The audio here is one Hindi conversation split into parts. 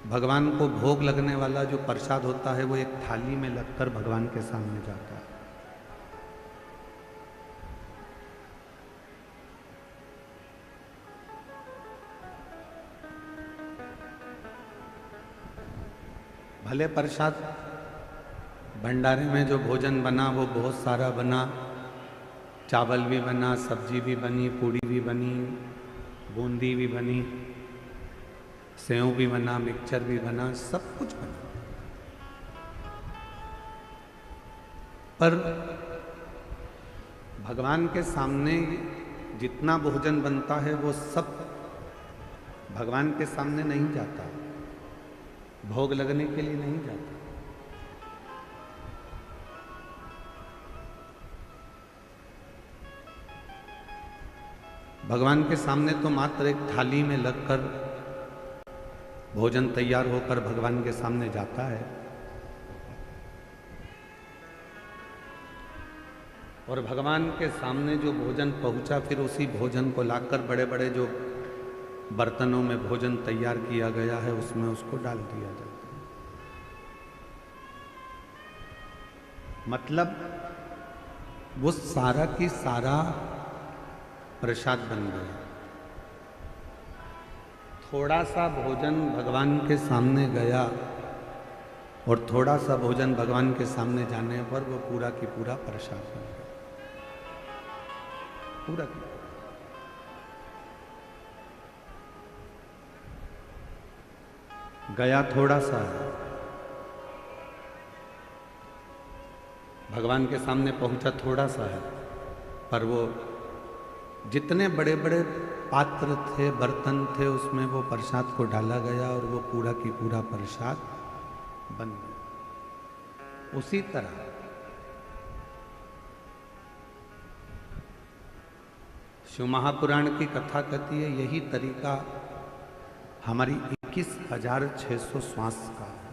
भगवान को भोग लगने वाला जो प्रसाद होता है वो एक थाली में लगकर भगवान के सामने जाता है। भले प्रसाद भंडारे में जो भोजन बना वो बहुत सारा बना, चावल भी बना, सब्जी भी बनी, पूड़ी भी बनी, बूंदी भी बनी, सेव भी बना, मिक्सचर भी बना, सब कुछ बना, पर भगवान के सामने जितना भोजन बनता है वो सब भगवान के सामने नहीं जाता, भोग लगने के लिए नहीं जाता। भगवान के सामने तो मात्र एक थाली में लगकर भोजन तैयार होकर भगवान के सामने जाता है, और भगवान के सामने जो भोजन पहुंचा फिर उसी भोजन को लाकर बड़े बड़े जो बर्तनों में भोजन तैयार किया गया है उसमें उसको डाल दिया जाता है। मतलब वो सारा की सारा प्रसाद बन गया। थोड़ा सा भोजन भगवान के सामने गया और थोड़ा सा भोजन भगवान के सामने जाने पर वो पूरा की पूरा प्रसाद बन गया, पूरा की पूरा। गया थोड़ा सा है, भगवान के सामने पहुंचा थोड़ा सा है, पर वो जितने बड़े बड़े पात्र थे, बर्तन थे, उसमें वो प्रसाद को डाला गया और वो पूरा की पूरा प्रसाद बन गया। उसी तरह शिव महापुराण की कथा कहती है यही तरीका हमारी 21,600 श्वास का है।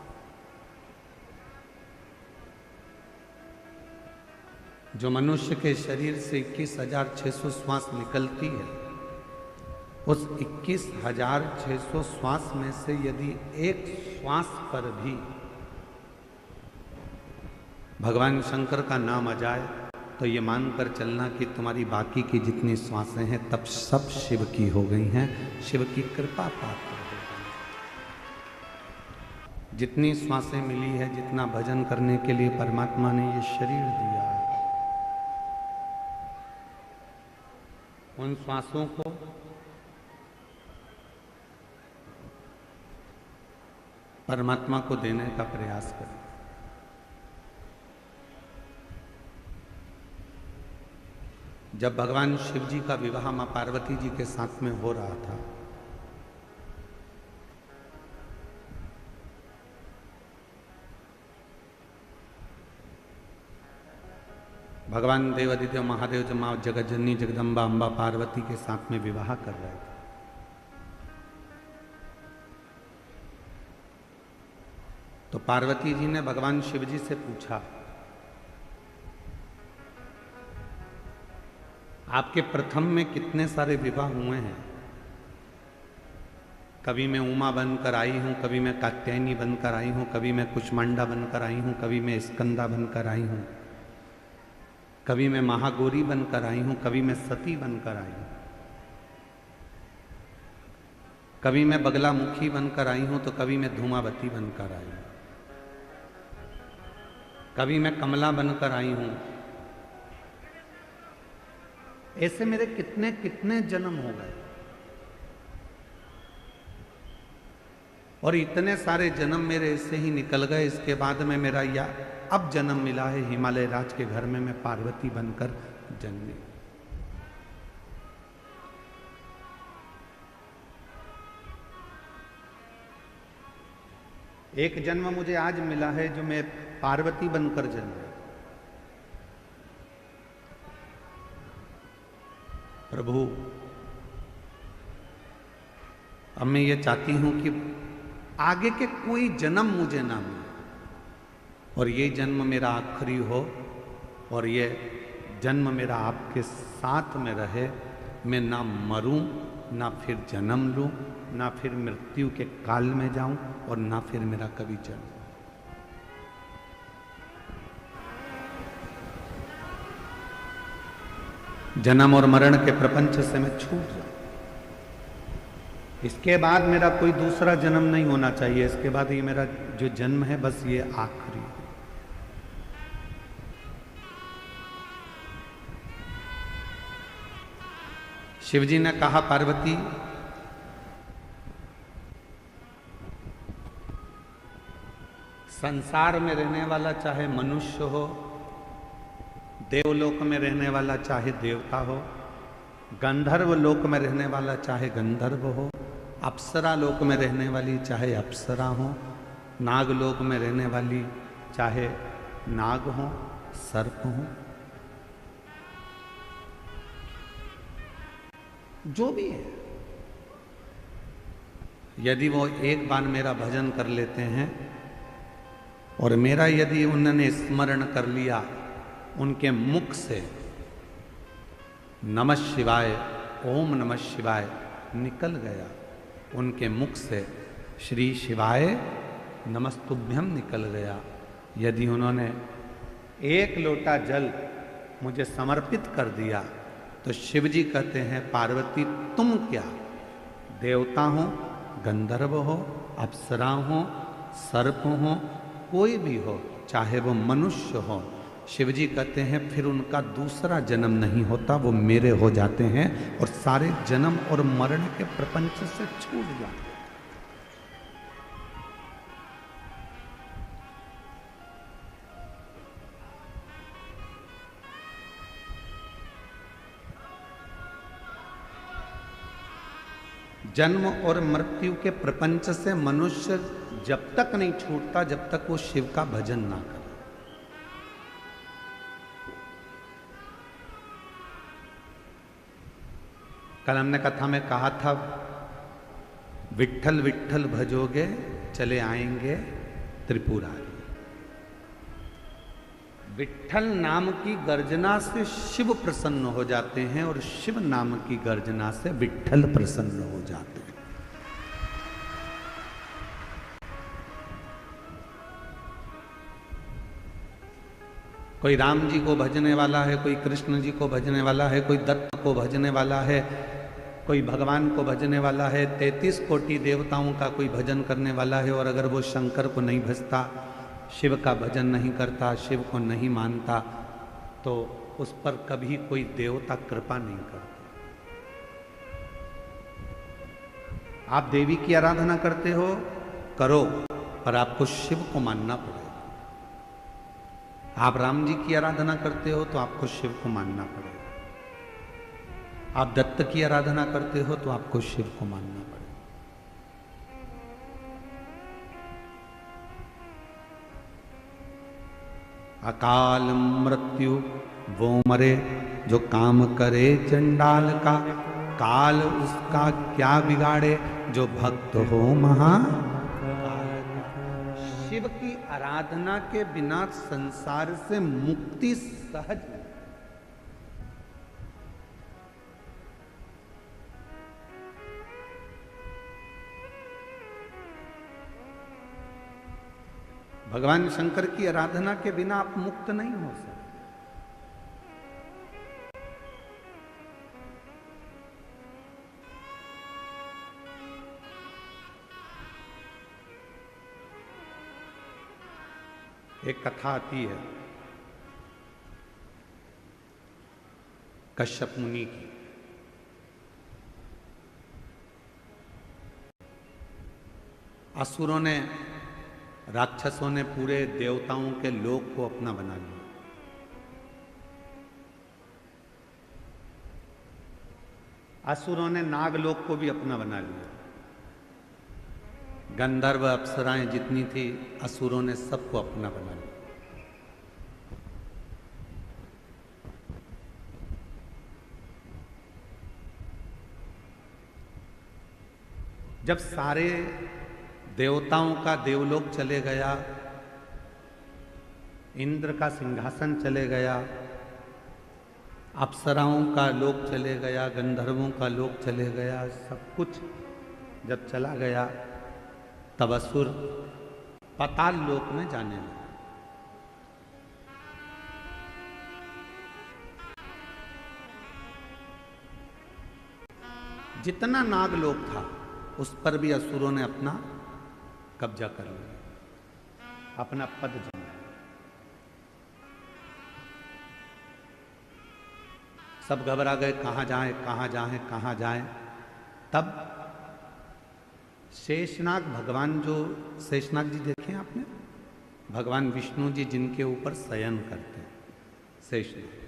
जो मनुष्य के शरीर से 21,600 श्वास निकलती है, उस 21,600 श्वास में से यदि एक श्वास पर भी भगवान शंकर का नाम आ जाए तो ये मानकर चलना कि तुम्हारी बाकी की जितनी श्वासें हैं तब सब शिव की हो गई हैं, शिव की कृपा पात्र हो गई। जितनी श्वासें मिली है, जितना भजन करने के लिए परमात्मा ने ये शरीर दिया है, उन श्वासों को परमात्मा को देने का प्रयास करें। जब भगवान शिव जी का विवाह मां पार्वती जी के साथ में हो रहा था, भगवान देवादिदेव महादेव जब मां जगज्जननी जगदम्बा अम्बा पार्वती के साथ में विवाह कर रहे थे, तो पार्वती जी ने भगवान शिव जी से पूछा, आपके प्रथम में कितने सारे विवाह हुए हैं? कभी मैं उमा बनकर आई हूं, कभी मैं कात्यायनी बनकर आई हूं, कभी मैं कुष्मांडा बनकर आई हूं, कभी मैं स्कंदा बनकर आई हूं, कभी मैं महागौरी बनकर आई हूं, कभी मैं सती बनकर आई हूं, कभी मैं बगलामुखी बनकर आई हूं, तो कभी मैं धूमावती बनकर आई हूं, कभी मैं कमला बनकर आई हूं। ऐसे मेरे कितने कितने जन्म हो गए, और इतने सारे जन्म मेरे ऐसे ही निकल गए। इसके बाद में मेरा या अब जन्म मिला है हिमालय राज के घर में, मैं पार्वती बनकर जन्मी। एक जन्म मुझे आज मिला है जो मैं पार्वती बनकर जन्मा। प्रभु, अब मैं ये चाहती हूं कि आगे के कोई जन्म मुझे ना मिले और ये जन्म मेरा आखिरी हो, और ये जन्म मेरा आपके साथ में रहे। मैं ना मरूं, ना फिर जन्म लूं, ना फिर मृत्यु के काल में जाऊं और ना फिर मेरा कभी जन्म। जन्म और मरण के प्रपंच से मैं छूट जाऊं। इसके बाद मेरा कोई दूसरा जन्म नहीं होना चाहिए। इसके बाद ये मेरा जो जन्म है बस ये आखिरी। शिवजी ने कहा, पार्वती संसार में रहने वाला चाहे मनुष्य हो, देवलोक में रहने वाला चाहे देवता हो, गंधर्व लोक में रहने वाला चाहे गंधर्व हो, अप्सरा लोक में रहने वाली चाहे अप्सरा हो, नाग लोक में रहने वाली चाहे नाग हो, सर्प हो, जो भी है, यदि वो एक बार मेरा भजन कर लेते हैं और मेरा यदि उन्होंने स्मरण कर लिया, उनके मुख से नमः शिवाय, ओम नमः शिवाय निकल गया, उनके मुख से श्री शिवाय नमस्तुभ्यम निकल गया, यदि उन्होंने एक लोटा जल मुझे समर्पित कर दिया, तो शिव जी कहते हैं, पार्वती तुम क्या, देवता हो, गंधर्व हो, अप्सरा हो, सर्प हो, कोई भी हो, चाहे वो मनुष्य हो, शिव जी कहते हैं फिर उनका दूसरा जन्म नहीं होता, वो मेरे हो जाते हैं और सारे जन्म और मरण के प्रपंच से छूट जाते हैं। जन्म और मृत्यु के प्रपंच से मनुष्य जब तक नहीं छूटता जब तक वो शिव का भजन ना करे। कल हमने कथा में कहा था, विट्ठल विट्ठल भजोगे चले आएंगे त्रिपुरारी। विट्ठल नाम की गर्जना से शिव प्रसन्न हो जाते हैं और शिव नाम की गर्जना से विट्ठल प्रसन्न हो जाते हैं। कोई राम जी को भजने वाला है, कोई कृष्ण जी को भजने वाला है, कोई दत्त को भजने वाला है, कोई भगवान को भजने वाला है, 33 कोटि देवताओं का कोई भजन करने वाला है। और अगर वो शंकर को नहीं भजता, शिव का भजन नहीं करता, शिव को नहीं मानता, तो उस पर कभी कोई देवता कृपा नहीं करता। आप देवी की आराधना करते हो, करो, पर आपको शिव को मानना पड़ेगा। आप राम जी की आराधना करते हो तो आपको शिव को मानना पड़ेगा। आप दत्त की आराधना करते हो तो आपको शिव को मानना पड़ेगा। अकाल मृत्यु वो मरे जो काम करे चंडाल का, काल उसका क्या बिगाड़े जो भक्त हो महा। शिव की आराधना के बिना संसार से मुक्ति सहज नहीं। भगवान शंकर की आराधना के बिना आप मुक्त नहीं हो सकते। एक कथा आती है कश्यप मुनि की। असुरों ने, राक्षसों ने पूरे देवताओं के लोक को अपना बना लिया। असुरों ने नागलोक को भी अपना बना लिया। गंधर्व अप्सराएं जितनी थी, असुरों ने सबको अपना बना लिया। जब सारे देवताओं का देवलोक चले गया, इंद्र का सिंहासन चले गया, अप्सराओं का लोक चले गया, गंधर्वों का लोक चले गया, सब कुछ जब चला गया तब असुर पाताल लोक में जाने लगा। जितना नागलोक था उस पर भी असुरों ने अपना कब्जा कर लिया, अपना पद जमाया। सब घबरा गए, कहां जाएं कहां जाएं कहां जाएं। तब शेषनाग भगवान, जो शेषनाग जी देखे आपने, भगवान विष्णु जी जिनके ऊपर शयन करते हैं, शेषनाग।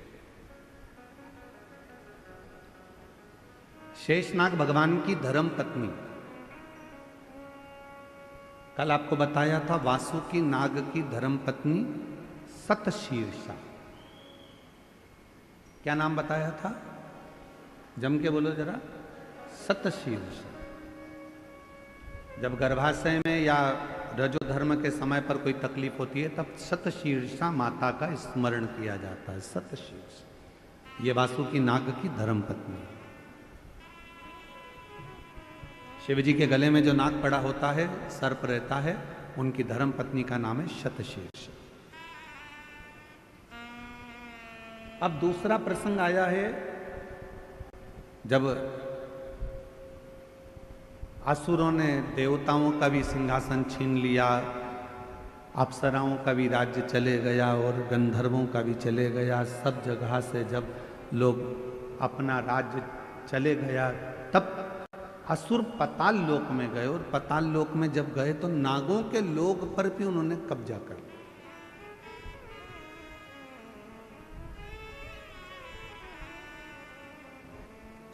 शेषनाग भगवान की धर्म पत्नी, कल आपको बताया था वासुकी नाग की धर्म पत्नी सतशीर्षा। क्या नाम बताया था? जम के बोलो जरा। सतशीर्षा। जब गर्भाशय में या रजो धर्म के समय पर कोई तकलीफ होती है तब सतशीर्षा माता का स्मरण किया जाता है। सतशीर्षा ये वासुकी नाग की धर्म पत्नी। शिव जी के गले में जो नाग पड़ा होता है, सर्प रहता है, उनकी धर्म पत्नी का नाम है शतशीर्ष। अब दूसरा प्रसंग आया है जब असुरों ने देवताओं का भी सिंहासन छीन लिया, अप्सराओं का भी राज्य चले गया और गंधर्वों का भी चले गया। सब जगह से जब लोग अपना राज्य चले गया तब असुर पताल लोक में गए, और पताल लोक में जब गए तो नागों के लोक पर भी उन्होंने कब्जा कर लिया।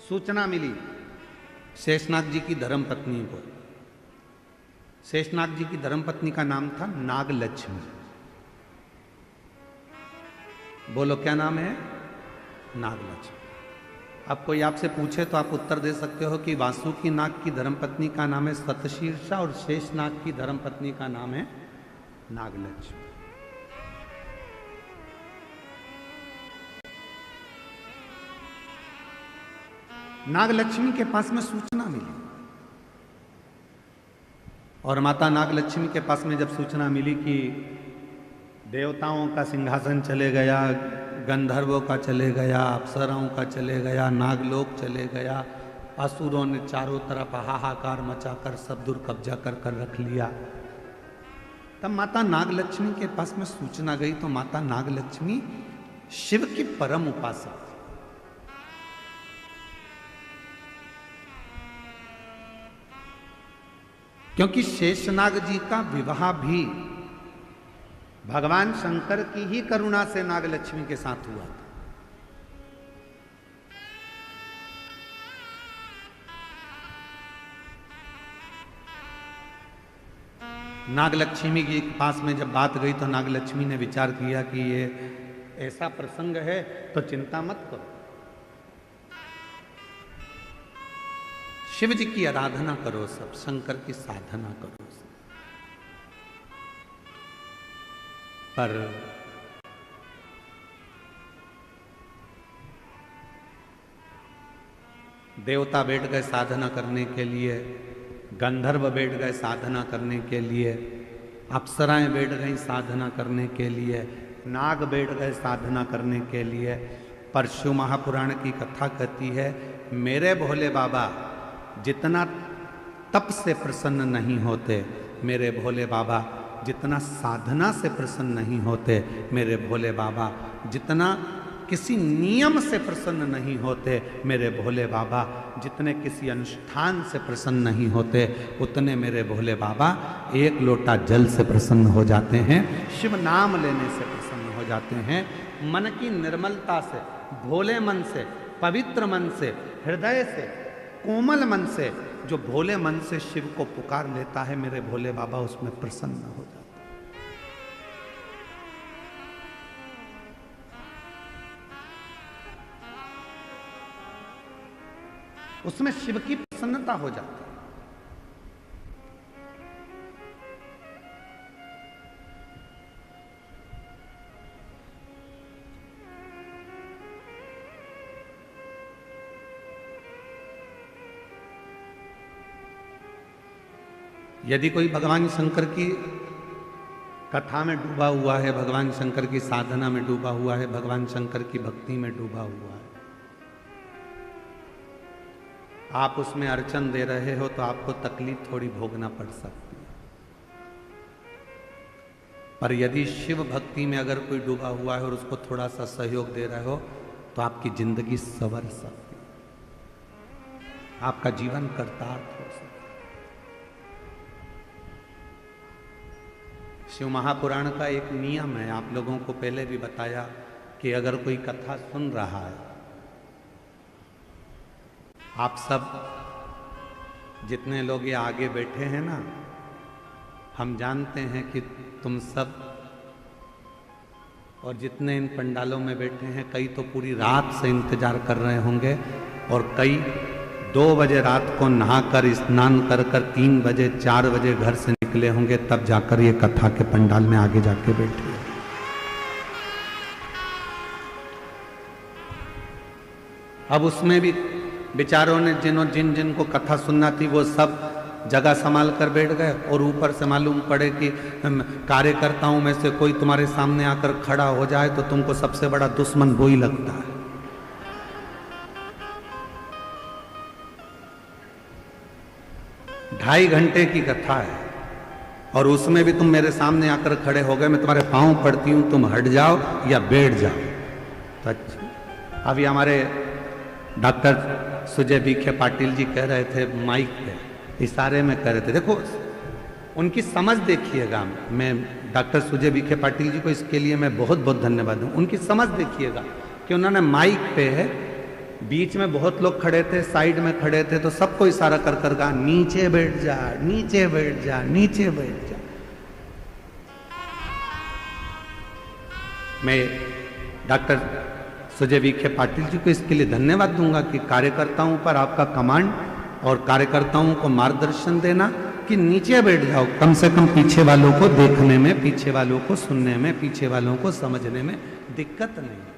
सूचना मिली शेषनाग जी की धर्म पत्नी को। शेषनाग जी की धर्म पत्नी का नाम था नागलक्ष्मी। बोलो क्या नाम है? नागलक्ष्मी। अब कोई आपसे पूछे तो आप उत्तर दे सकते हो कि वासुकी नाग की धर्मपत्नी का नाम है सतशीर्षा और शेषनाग की धर्मपत्नी का नाम है नागलक्ष्मी। नागलक्ष्मी के पास में सूचना मिली, और माता नागलक्ष्मी के पास में जब सूचना मिली कि देवताओं का सिंहासन चले गया, गंधर्वों का चले गया, अप्सराओं का चले गया, नागलोक चले गया, असुरों ने चारों तरफ हाहाकार मचाकर सब दूर कब्जा कर कर रख लिया, तब माता नागलक्ष्मी के पास में सूचना गई। तो माता नागलक्ष्मी शिव की परम उपासक, क्योंकि शेषनाग जी का विवाह भी भगवान शंकर की ही करुणा से नागलक्ष्मी के साथ हुआ था। नागलक्ष्मी के पास में जब बात गई तो नागलक्ष्मी ने विचार किया कि ये ऐसा प्रसंग है तो चिंता मत करो, शिव जी की आराधना करो, सब शंकर की साधना करो सब। पर देवता बैठ गए साधना करने के लिए, गंधर्व बैठ गए साधना करने के लिए, अप्सराएं बैठ गई साधना करने के लिए, नाग बैठ गए साधना करने के लिए। पर शिव महापुराण की कथा कहती है, मेरे भोले बाबा जितना तप से प्रसन्न नहीं होते, मेरे भोले बाबा जितना साधना से प्रसन्न नहीं होते, मेरे भोले बाबा जितना किसी नियम से प्रसन्न नहीं होते, मेरे भोले बाबा जितने किसी अनुष्ठान से प्रसन्न नहीं होते, उतने मेरे भोले बाबा एक लोटा जल से प्रसन्न हो जाते हैं, शिव नाम लेने से प्रसन्न हो जाते हैं। मन की निर्मलता से, भोले मन से, पवित्र मन से, हृदय से, कोमल मन से, जो भोले मन से शिव को पुकार लेता है, मेरे भोले बाबा उसमें प्रसन्न हो जाते हैं। उसमें शिव की प्रसन्नता हो जाती है। यदि कोई भगवान शंकर की कथा में डूबा हुआ है, भगवान शंकर की साधना में डूबा हुआ है, भगवान शंकर की भक्ति में डूबा हुआ है, आप उसमें अर्चन दे रहे हो तो आपको तकलीफ थोड़ी भोगना पड़ सकती है। पर यदि शिव भक्ति में अगर कोई डूबा हुआ है और उसको थोड़ा सा सहयोग दे रहे हो तो आपकी जिंदगी संवर सकती है, आपका जीवन कर्तार्थ हो सकता है। शिव महापुराण का एक नियम है, आप लोगों को पहले भी बताया कि अगर कोई कथा सुन रहा है, आप सब जितने लोग ये आगे बैठे हैं ना, हम जानते हैं कि तुम सब और जितने इन पंडालों में बैठे हैं, कई तो पूरी रात से इंतजार कर रहे होंगे और कई 2 बजे रात को नहाकर स्नान कर 3 बजे 4 बजे घर से निकले होंगे, तब जाकर ये कथा के पंडाल में आगे जाके बैठे। अब उसमें भी बेचारों ने जिन को कथा सुनना थी वो सब जगह संभाल कर बैठ गए और ऊपर से मालूम पड़े कि कार्यकर्ताओं में से कोई तुम्हारे सामने आकर खड़ा हो जाए तो तुमको सबसे बड़ा दुश्मन वो ही लगता है। ढाई घंटे की कथा है और उसमें भी तुम मेरे सामने आकर खड़े हो गए, मैं तुम्हारे पांव पड़ती हूं, तुम हट जाओ या बैठ जाओ। तो अच्छा, अभी हमारे डॉक्टर सुजय विखे पाटिल जी कह रहे थे माइक पे, इशारे में कह रहे थे, देखो उनकी समझ देखिएगा। मैं डॉक्टर सुजय विखे पाटिल जी को इसके लिए मैं बहुत बहुत धन्यवाद दूं। उनकी समझ देखिएगा कि उन्होंने माइक पे है, बीच में बहुत लोग खड़े थे, साइड में खड़े थे, तो सबको इशारा कर कर कहा नीचे बैठ जा, नीचे बैठ जा, नीचे बैठ जा। मैं डॉक्टर सुजय विखे पाटिल जी को इसके लिए धन्यवाद दूंगा कि कार्यकर्ताओं पर आपका कमांड और कार्यकर्ताओं को मार्गदर्शन देना कि नीचे बैठ जाओ, कम से कम पीछे वालों को देखने में, पीछे वालों को सुनने में, पीछे वालों को समझने में दिक्कत नहीं।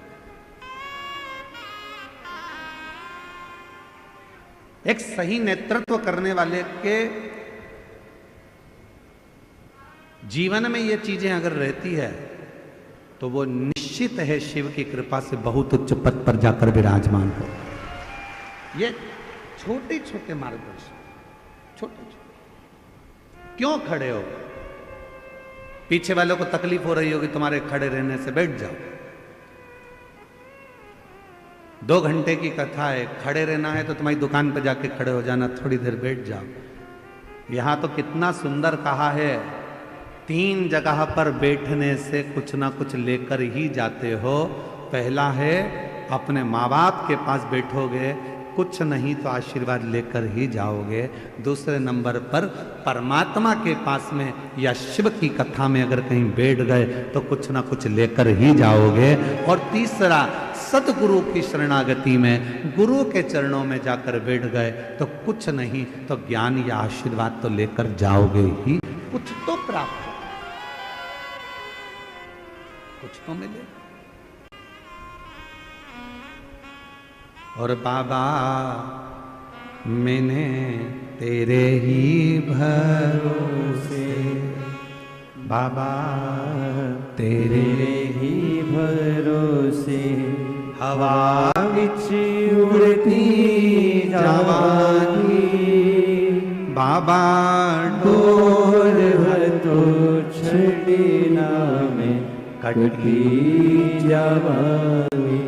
एक सही नेतृत्व करने वाले के जीवन में ये चीजें अगर रहती है तो वो निश्चित है शिव की कृपा से बहुत उच्च पद पर जाकर विराजमान हो। ये छोटे छोटे मार्गदर्शन, छोटे छोटे। क्यों खड़े हो? पीछे वालों को तकलीफ हो रही होगी तुम्हारे खड़े रहने से, बैठ जाओ। 2 घंटे की कथा है, खड़े रहना है तो तुम्हारी दुकान पर जाके खड़े हो जाना, थोड़ी देर बैठ जाओ। यहां तो कितना सुंदर कहा है, 3 जगह पर बैठने से कुछ ना कुछ लेकर ही जाते हो। पहला है अपने माँ बाप के पास बैठोगे, कुछ नहीं तो आशीर्वाद लेकर ही जाओगे। दूसरे नंबर पर परमात्मा के पास में या शिव की कथा में अगर कहीं बैठ गए तो कुछ ना कुछ लेकर ही जाओगे। और तीसरा, सदगुरु की शरणागति में गुरु के चरणों में जाकर बैठ गए तो कुछ नहीं तो ज्ञान या आशीर्वाद तो लेकर जाओगे ही, कुछ तो प्राप्त हो, कुछ तो मिले। और बाबा मैंने तेरे ही भरोसे, बाबा तेरे ही भरोसे, हवा विच उड़ती जावानी, बाबा डोर तो छड़ना में कटी जावानी।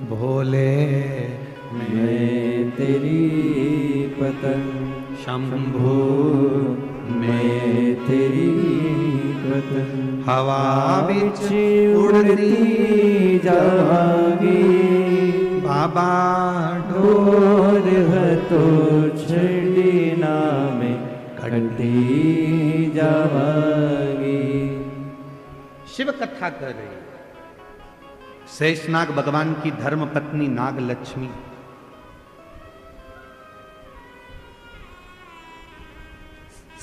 भोले मैं तेरी पतंग, शंभु मैं तेरी पतंग, हवा बिच उड़ती जावांगी, बाबा डोर तो छड़ना में कटी जावांगी। शिव कथा कर रही है। शेषनाग भगवान की धर्म पत्नी नाग लक्ष्मी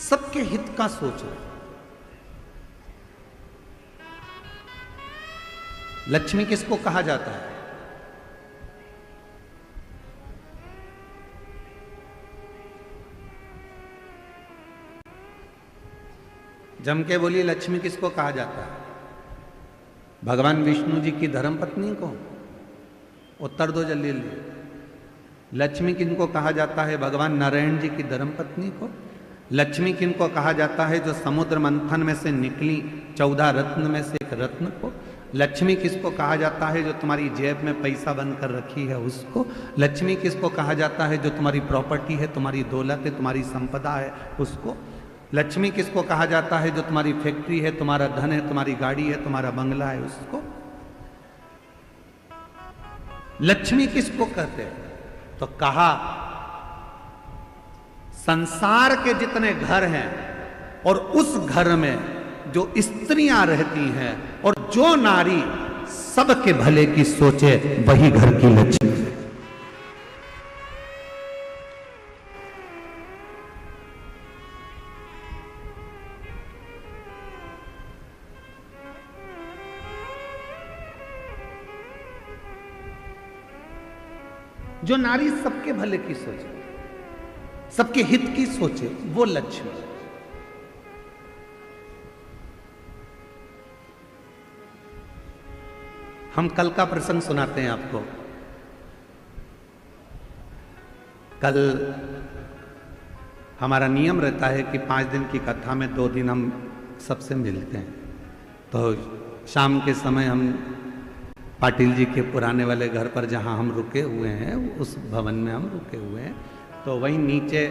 सबके हित का सोच रहे। लक्ष्मी किसको कहा जाता है? जम के बोली लक्ष्मी किसको कहा जाता है? भगवान विष्णु जी की धर्मपत्नी को? उत्तर दो जल्दी जल्दी। लक्ष्मी किनको कहा जाता है? भगवान नारायण जी की धर्मपत्नी को। लक्ष्मी किनको कहा जाता है? जो समुद्र मंथन में से निकली 14 रत्न में से एक रत्न को। लक्ष्मी किसको कहा जाता है? जो तुम्हारी जेब में पैसा बंद कर रखी है उसको। लक्ष्मी किसको कहा जाता है? जो तुम्हारी प्रॉपर्टी है, तुम्हारी दौलत है, तुम्हारी संपदा है उसको। लक्ष्मी किसको कहा जाता है? जो तुम्हारी फैक्ट्री है, तुम्हारा धन है, तुम्हारी गाड़ी है, तुम्हारा बंगला है उसको। लक्ष्मी किसको कहते हैं? तो कहा संसार के जितने घर हैं और उस घर में जो स्त्रियां रहती हैं और जो नारी सबके भले की सोचे, वही घर की लक्ष्मी है। जो नारी सबके भले की सोचे, सबके हित की सोचे, वो लक्ष्मी। हम कल का प्रसंग सुनाते हैं आपको। कल हमारा नियम रहता है कि 5 दिन की कथा में 2 दिन हम सबसे मिलते हैं। तो शाम के समय हम पाटिल जी के पुराने वाले घर पर जहां हम रुके हुए हैं, उस भवन में हम रुके हुए हैं। तो वहीं नीचे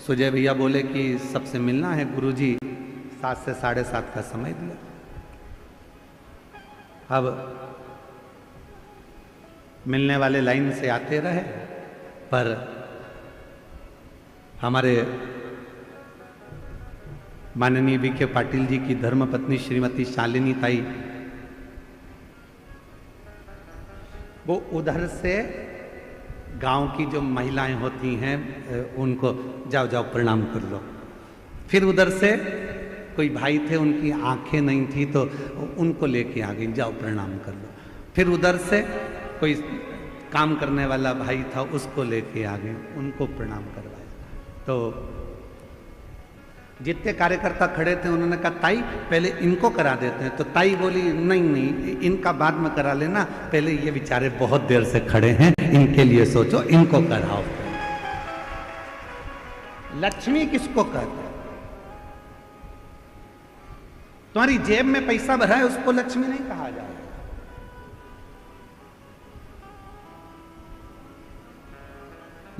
सुजय भैया बोले कि सबसे मिलना है, गुरुजी 7 से 7:30 का समय दिया। अब मिलने वाले लाइन से आते रहे, पर हमारे माननीय विखे पाटिल जी की धर्मपत्नी श्रीमती शालिनी ताई, वो उधर से गांव की जो महिलाएं होती हैं उनको जाओ जाओ प्रणाम कर लो। फिर उधर से कोई भाई थे, उनकी आंखें नहीं थी तो उनको लेके आ गई, जाओ प्रणाम कर लो। फिर उधर से कोई काम करने वाला भाई था, उसको लेके आ गए, उनको प्रणाम करवाया। तो जितने कार्यकर्ता खड़े थे उन्होंने कहा ताई पहले इनको करा देते हैं। तो ताई बोली नहीं नहीं, इनका बाद में करा लेना, पहले ये बेचारे बहुत देर से खड़े हैं, इनके लिए सोचो, इनको कराओ। लक्ष्मी किसको कहते हैं? तुम्हारी जेब में पैसा भरा है उसको लक्ष्मी नहीं कहा जाएगा।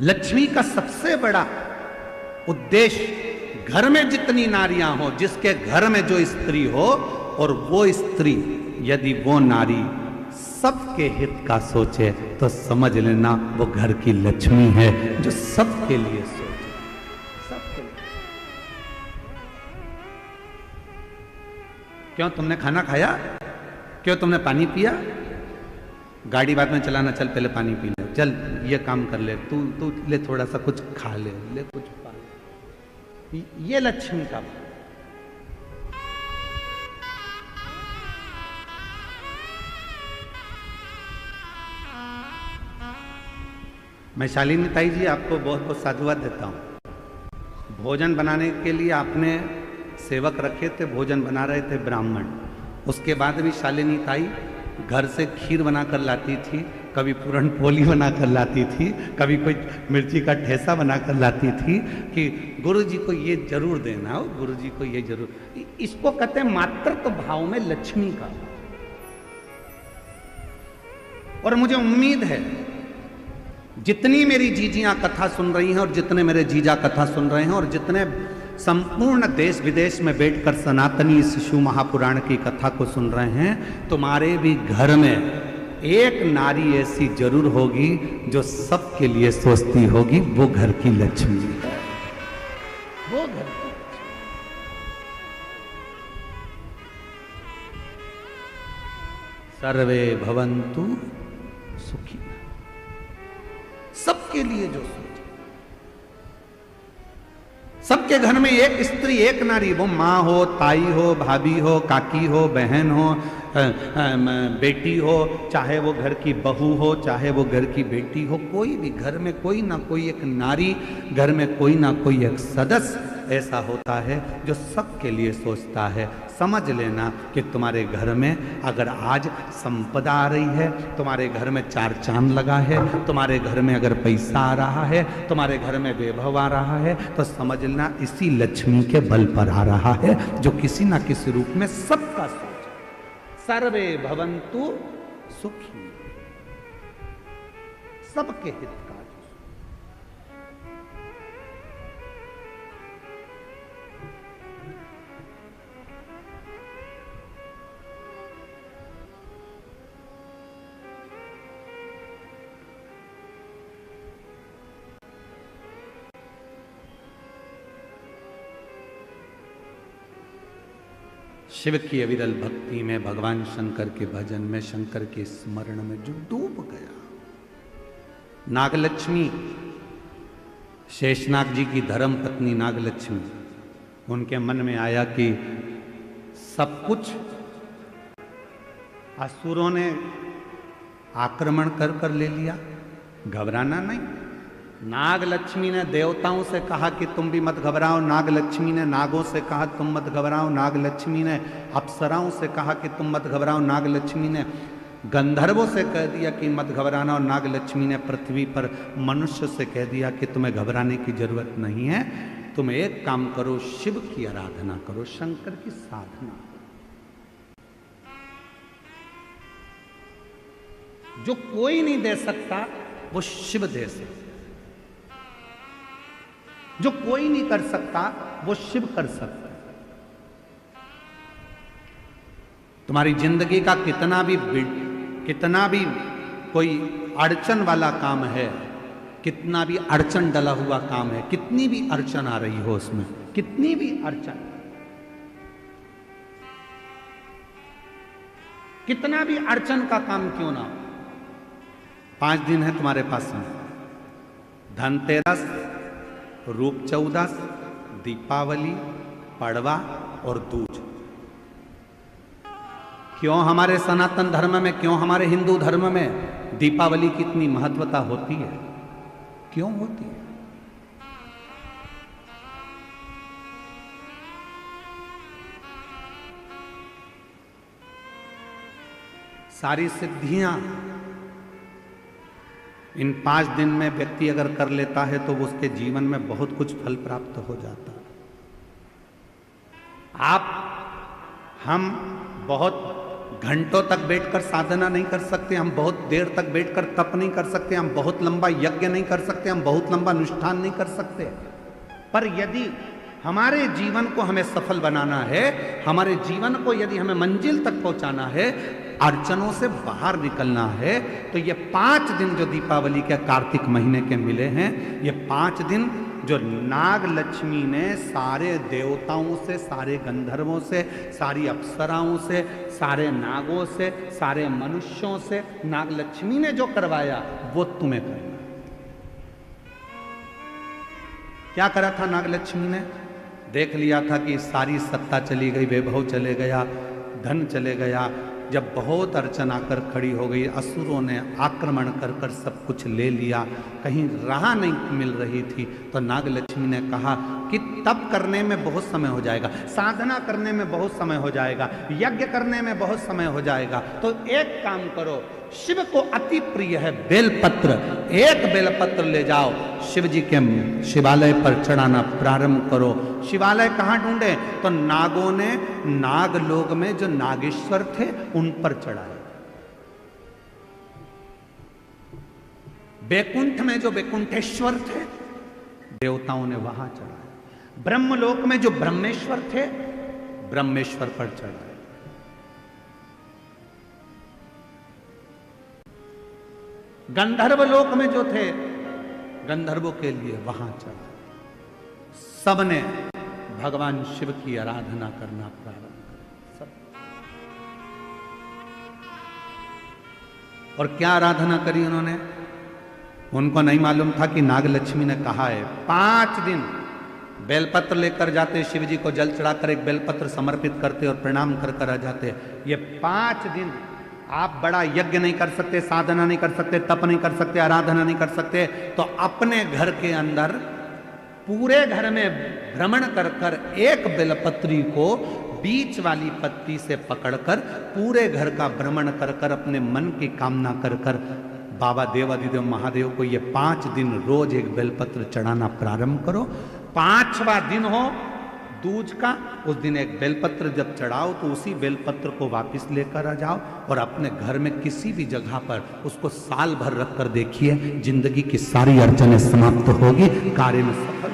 लक्ष्मी का सबसे बड़ा उद्देश्य घर में जितनी नारियां हो, जिसके घर में जो स्त्री हो, और वो स्त्री यदि वो नारी सबके हित का सोचे तो समझ लेना वो घर की लक्ष्मी है, जो सबके लिए सोचे, सबके लिए। क्यों तुमने खाना खाया? क्यों तुमने पानी पिया? गाड़ी बाद में चलाना, चल पहले पानी पी ले, चल ये काम कर ले, तू ले थोड़ा सा कुछ खा ले, ले कुछ पा ले। ये लक्ष्मी का भाव। मैं शालिनी ताई जी आपको बहुत बहुत साधुवाद देता हूँ। भोजन बनाने के लिए आपने सेवक रखे थे, भोजन बना रहे थे ब्राह्मण, उसके बाद भी शालिनी ताई घर से खीर बनाकर लाती थी, कभी पूरन पोली बनाकर लाती थी, कभी कोई मिर्ची का ठेसा बनाकर लाती थी कि गुरु जी को ये जरूर देना हो, गुरु जी को ये जरूर। इसको कहते हैं मातृत्व भाव में लक्ष्मी का। और मुझे उम्मीद है जितनी मेरी जीजियां कथा सुन रही हैं और जितने मेरे जीजा कथा सुन रहे हैं और जितने संपूर्ण देश विदेश में बैठकर सनातनी शिशु महापुराण की कथा को सुन रहे हैं, तुम्हारे भी घर में एक नारी ऐसी जरूर होगी जो सबके लिए सोचती होगी, वो घर की लक्ष्मी है, वो घर की। सर्वे भवन्तु सुखी, सबके लिए जो सोचे। सबके घर में एक स्त्री एक नारी, वो माँ हो, ताई हो, भाभी हो, काकी हो, बहन हो, बेटी हो, चाहे वो घर की बहू हो, चाहे वो घर की बेटी हो, कोई भी घर में कोई ना कोई एक नारी, घर में कोई ना कोई एक सदस्य ऐसा होता है जो सबके लिए सोचता है। समझ लेना कि तुम्हारे घर में अगर आज संपदा आ रही है, तुम्हारे घर में चार चांद लगा है, तुम्हारे घर में अगर पैसा आ रहा है, तुम्हारे घर में वैभव आ रहा है, तो समझ लेना इसी लक्ष्मी के बल पर आ रहा है, जो किसी ना किसी रूप में सबका सोच। सर्वे भवन्तु सुखी, सबके हित का। शिव की अविरल भक्ति में, भगवान शंकर के भजन में, शंकर के स्मरण में जो डूब गया। नागलक्ष्मी, शेषनाग जी की धर्म पत्नी नागलक्ष्मी, उनके मन में आया कि सब कुछ असुरों ने आक्रमण कर ले लिया, घबराना नहीं। नागलक्ष्मी ने देवताओं से कहा कि तुम भी मत घबराओ, नागलक्ष्मी ने नागों से कहा तुम मत घबराओ, नागलक्ष्मी ने अप्सराओं से कहा कि तुम मत घबराओ, नागलक्ष्मी ने गंधर्वों से कह दिया कि मत घबराना, और नागलक्ष्मी ने पृथ्वी पर मनुष्य से कह दिया कि तुम्हें घबराने की जरूरत नहीं है, तुम एक काम करो, शिव की आराधना करो, शंकर की साधना। जो कोई नहीं दे सकता वो शिव दे सकता, जो कोई नहीं कर सकता वो शिव कर सकता है। तुम्हारी जिंदगी का कितना भी कोई अड़चन वाला काम है, कितना भी अड़चन डला हुआ काम है, कितनी भी अड़चन आ रही हो उसमें, कितनी भी अड़चन, कितना भी अड़चन का काम क्यों ना हो, 5 दिन है तुम्हारे पास समय। धनतेरस, रूप चौदस, दीपावली, पड़वा और दूज। क्यों हमारे सनातन धर्म में, क्यों हमारे हिंदू धर्म में दीपावली की इतनी महत्वता होती है? क्यों होती है? सारी सिद्धियां इन 5 दिन में व्यक्ति अगर कर लेता है तो उसके जीवन में बहुत कुछ फल प्राप्त हो जाता है। हम बहुत घंटों तक बैठकर साधना नहीं कर सकते, हम बहुत देर तक बैठकर तप नहीं कर सकते, हम बहुत लंबा यज्ञ नहीं कर सकते, हम बहुत लंबा अनुष्ठान नहीं कर सकते, पर यदि हमारे जीवन को हमें सफल बनाना है, हमारे जीवन को यदि हमें मंजिल तक पहुंचाना है, अड़चनों से बाहर निकलना है, तो ये 5 दिन जो दीपावली के कार्तिक महीने के मिले हैं, ये 5 दिन जो नाग लक्ष्मी ने सारे देवताओं से, सारे गंधर्वों से, सारी अप्सराओं से, सारे नागों से, सारे मनुष्यों से नाग लक्ष्मी ने जो करवाया वो तुम्हें करना। क्या करा था नाग लक्ष्मी ने? देख लिया था कि सारी सत्ता चली गई, वैभव चले गया, धन चले गया। जब बहुत अड़चन आकर खड़ी हो गई, असुरों ने आक्रमण कर सब कुछ ले लिया, कहीं राह नहीं मिल रही थी, तो नागलक्ष्मी ने कहा कि तप करने में बहुत समय हो जाएगा, साधना करने में बहुत समय हो जाएगा, यज्ञ करने में बहुत समय हो जाएगा, तो एक काम करो, शिव को अति प्रिय है बेलपत्र, एक बेलपत्र ले जाओ, शिव जी के शिवालय पर चढ़ाना प्रारंभ करो। शिवालय कहाँ ढूंढे? तो नागों ने नागलोक में जो नागेश्वर थे उन पर चढ़ाए। बैकुंठ में जो बैकुंठेश्वर थे देवताओं ने वहां चढ़ाए। ब्रह्मलोक में जो ब्रह्मेश्वर थे ब्रह्मेश्वर पर चढ़ाए। गंधर्व लोक में जो थे गंधर्वों के लिए वहां चढ़ाए। सबने भगवान शिव की आराधना करना प्रारंभ किया। और क्या आराधना करी उन्होंने? उनको नहीं मालूम था कि नागलक्ष्मी ने कहा है 5 दिन बेलपत्र लेकर जाते, शिव जी को जल चढ़ाकर एक बेलपत्र समर्पित करते और प्रणाम कर आ जाते। ये 5 दिन आप बड़ा यज्ञ नहीं कर सकते, साधना नहीं कर सकते, तप नहीं कर सकते, आराधना नहीं कर सकते, तो अपने घर के अंदर पूरे घर में भ्रमण कर कर एक बेलपत्री को बीच वाली पत्ती से पकड़कर पूरे घर का भ्रमण कर कर अपने मन की कामना कर कर बाबा देवाधिदेव महादेव को ये 5 दिन रोज एक बेलपत्र चढ़ाना प्रारंभ करो। 5वां दिन हो दूज का, उस दिन एक बेलपत्र जब चढ़ाओ तो उसी बेलपत्र को वापस लेकर आ जाओ और अपने घर में किसी भी जगह पर उसको साल भर रख कर देखिए, जिंदगी की सारी अड़चनें समाप्त होगी, कार्य में सफल।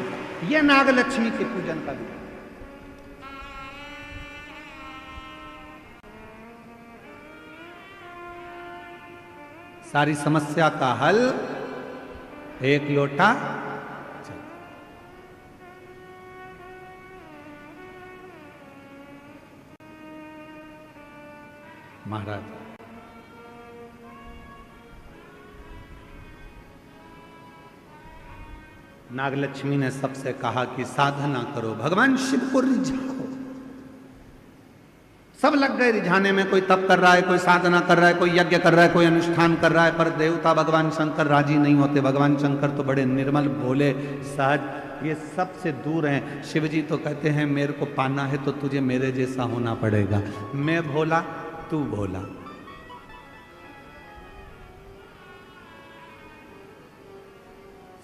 यह नागलक्ष्मी के पूजन का भी सारी समस्या का हल एक लोटा जल। महाराज नागलक्ष्मी ने सबसे कहा कि साधना करो, भगवान शिव को रिझाओ। सब लग गए रिझाने में, कोई तप कर रहा है, कोई साधना कर रहा है, कोई यज्ञ कर रहा है, कोई अनुष्ठान कर रहा है, पर देवता भगवान शंकर राजी नहीं होते। भगवान शंकर तो बड़े निर्मल, भोले, सहज, ये सबसे दूर हैं। शिव जी तो कहते हैं मेरे को पाना है तो तुझे मेरे जैसा होना पड़ेगा, मैं भोला तू भोला।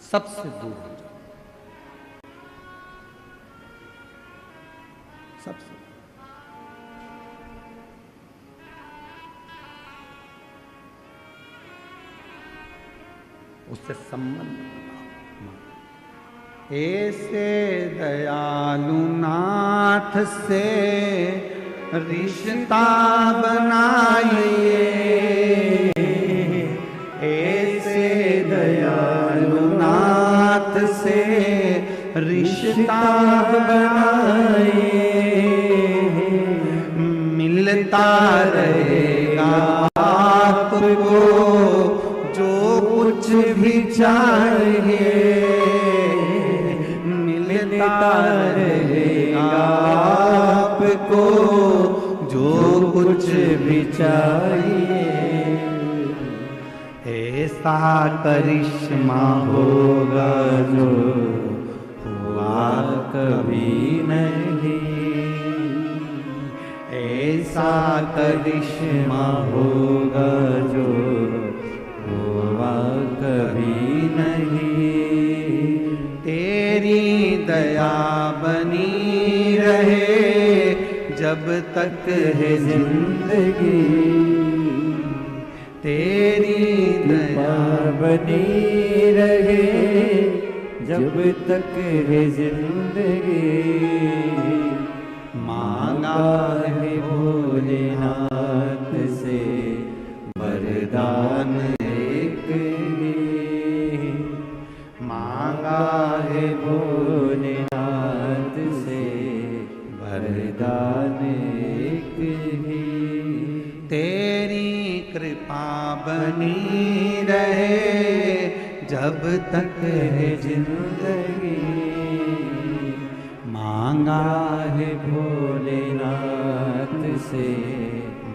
सबसे दूर हो जाओ, सबसे उससे संबंध। ऐसे दयालु नाथ से रिश्ता बनाइए, ऐसे दयालु नाथ से रिश्ता बनाइए, मिलता रहेगा आपको जो कुछ भी चाहिए, मिलता रहेगा आपको जो कुछ भी चाहिए। ऐसा करिश्मा होगा जो हुआ कभी नहीं, ऐसा करिश्मा होगा जो हुआ कभी नहीं। तेरी दया बनी रहे जब तक है जिंदगी, तेरी दया बनी रहे जब तक है जिंदगी। मांगा है भोलेनाथ से वरदान एक ही, मांगा है भोलेनाथ से वरदान एक ही। तेरी कृपा बनी रहे जब तक है जिंदगी, मांगा है भोलेनाथ से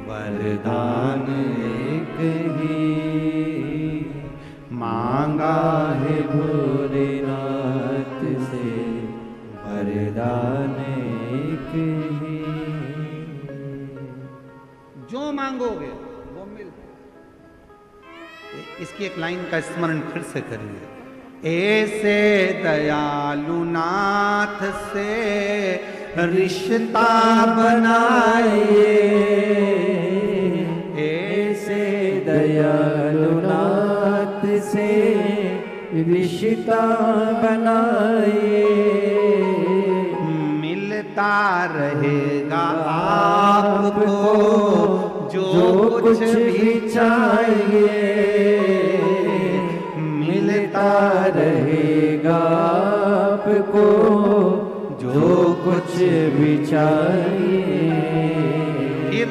वरदान एक ही, मांगा है भोलेनाथ से वरदान एक ही। जो मांगोगे वो मिल। इसकी एक लाइन का स्मरण फिर से करिए। ऐसे दयालु नाथ से रिश्ता बनाइए, ऐसे दयालु नाथ से रिश्ता बनाइए, मिलता रहेगा आपको जो कुछ भी चाहिए, मिलता रहेगा आपको जो कुछ भी चाहिए। फिर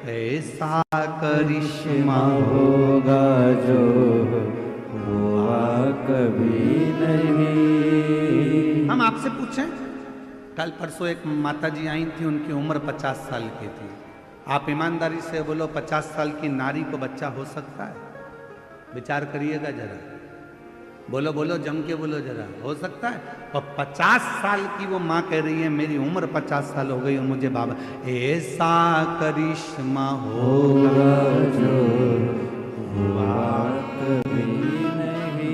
ऐसा करिश्मा होगा जो हुआ कभी नहीं। हम आपसे पूछें, कल परसों एक माता जी आई थी, उनकी उम्र 50 साल की थी। आप ईमानदारी से बोलो 50 साल की नारी को बच्चा हो सकता है? विचार करिएगा जरा। बोलो बोलो, जम के बोलो जरा, हो सकता है? और 50 साल की वो माँ कह रही है मेरी उम्र 50 साल हो गई और मुझे बाबा, ऐसा करिश्मा होगा जो हुआ कभी नहीं।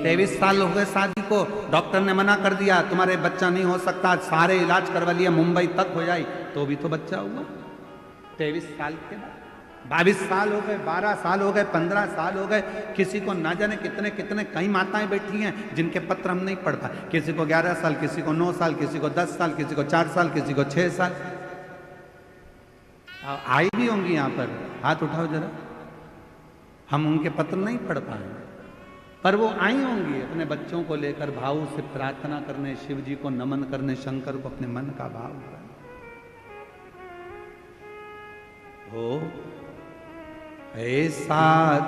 23 साल हो गए शादी को, डॉक्टर ने मना कर दिया तुम्हारे बच्चा नहीं हो सकता, सारे इलाज करवा लिया, मुंबई तक हो जाए तो भी तो बच्चा हुआ 23 साल के बाद। 22 साल हो गए, 12 साल हो गए, 15 साल हो गए, किसी को ना जाने कितने कितने कई माताएं बैठी हैं जिनके पत्र हम नहीं पढ़ पाए। किसी को 11 साल, किसी को 9 साल, किसी को 10 साल, किसी को 4 साल, किसी को 6 साल। आई भी होंगी यहाँ पर, हाथ उठाओ जरा। हम उनके पत्र नहीं पढ़ पाए, पर वो आई होंगी अपने बच्चों को लेकर भाव से प्रार्थना करने, शिव जी को नमन करने, शंकर को अपने मन का भाव करने। हो ऐसा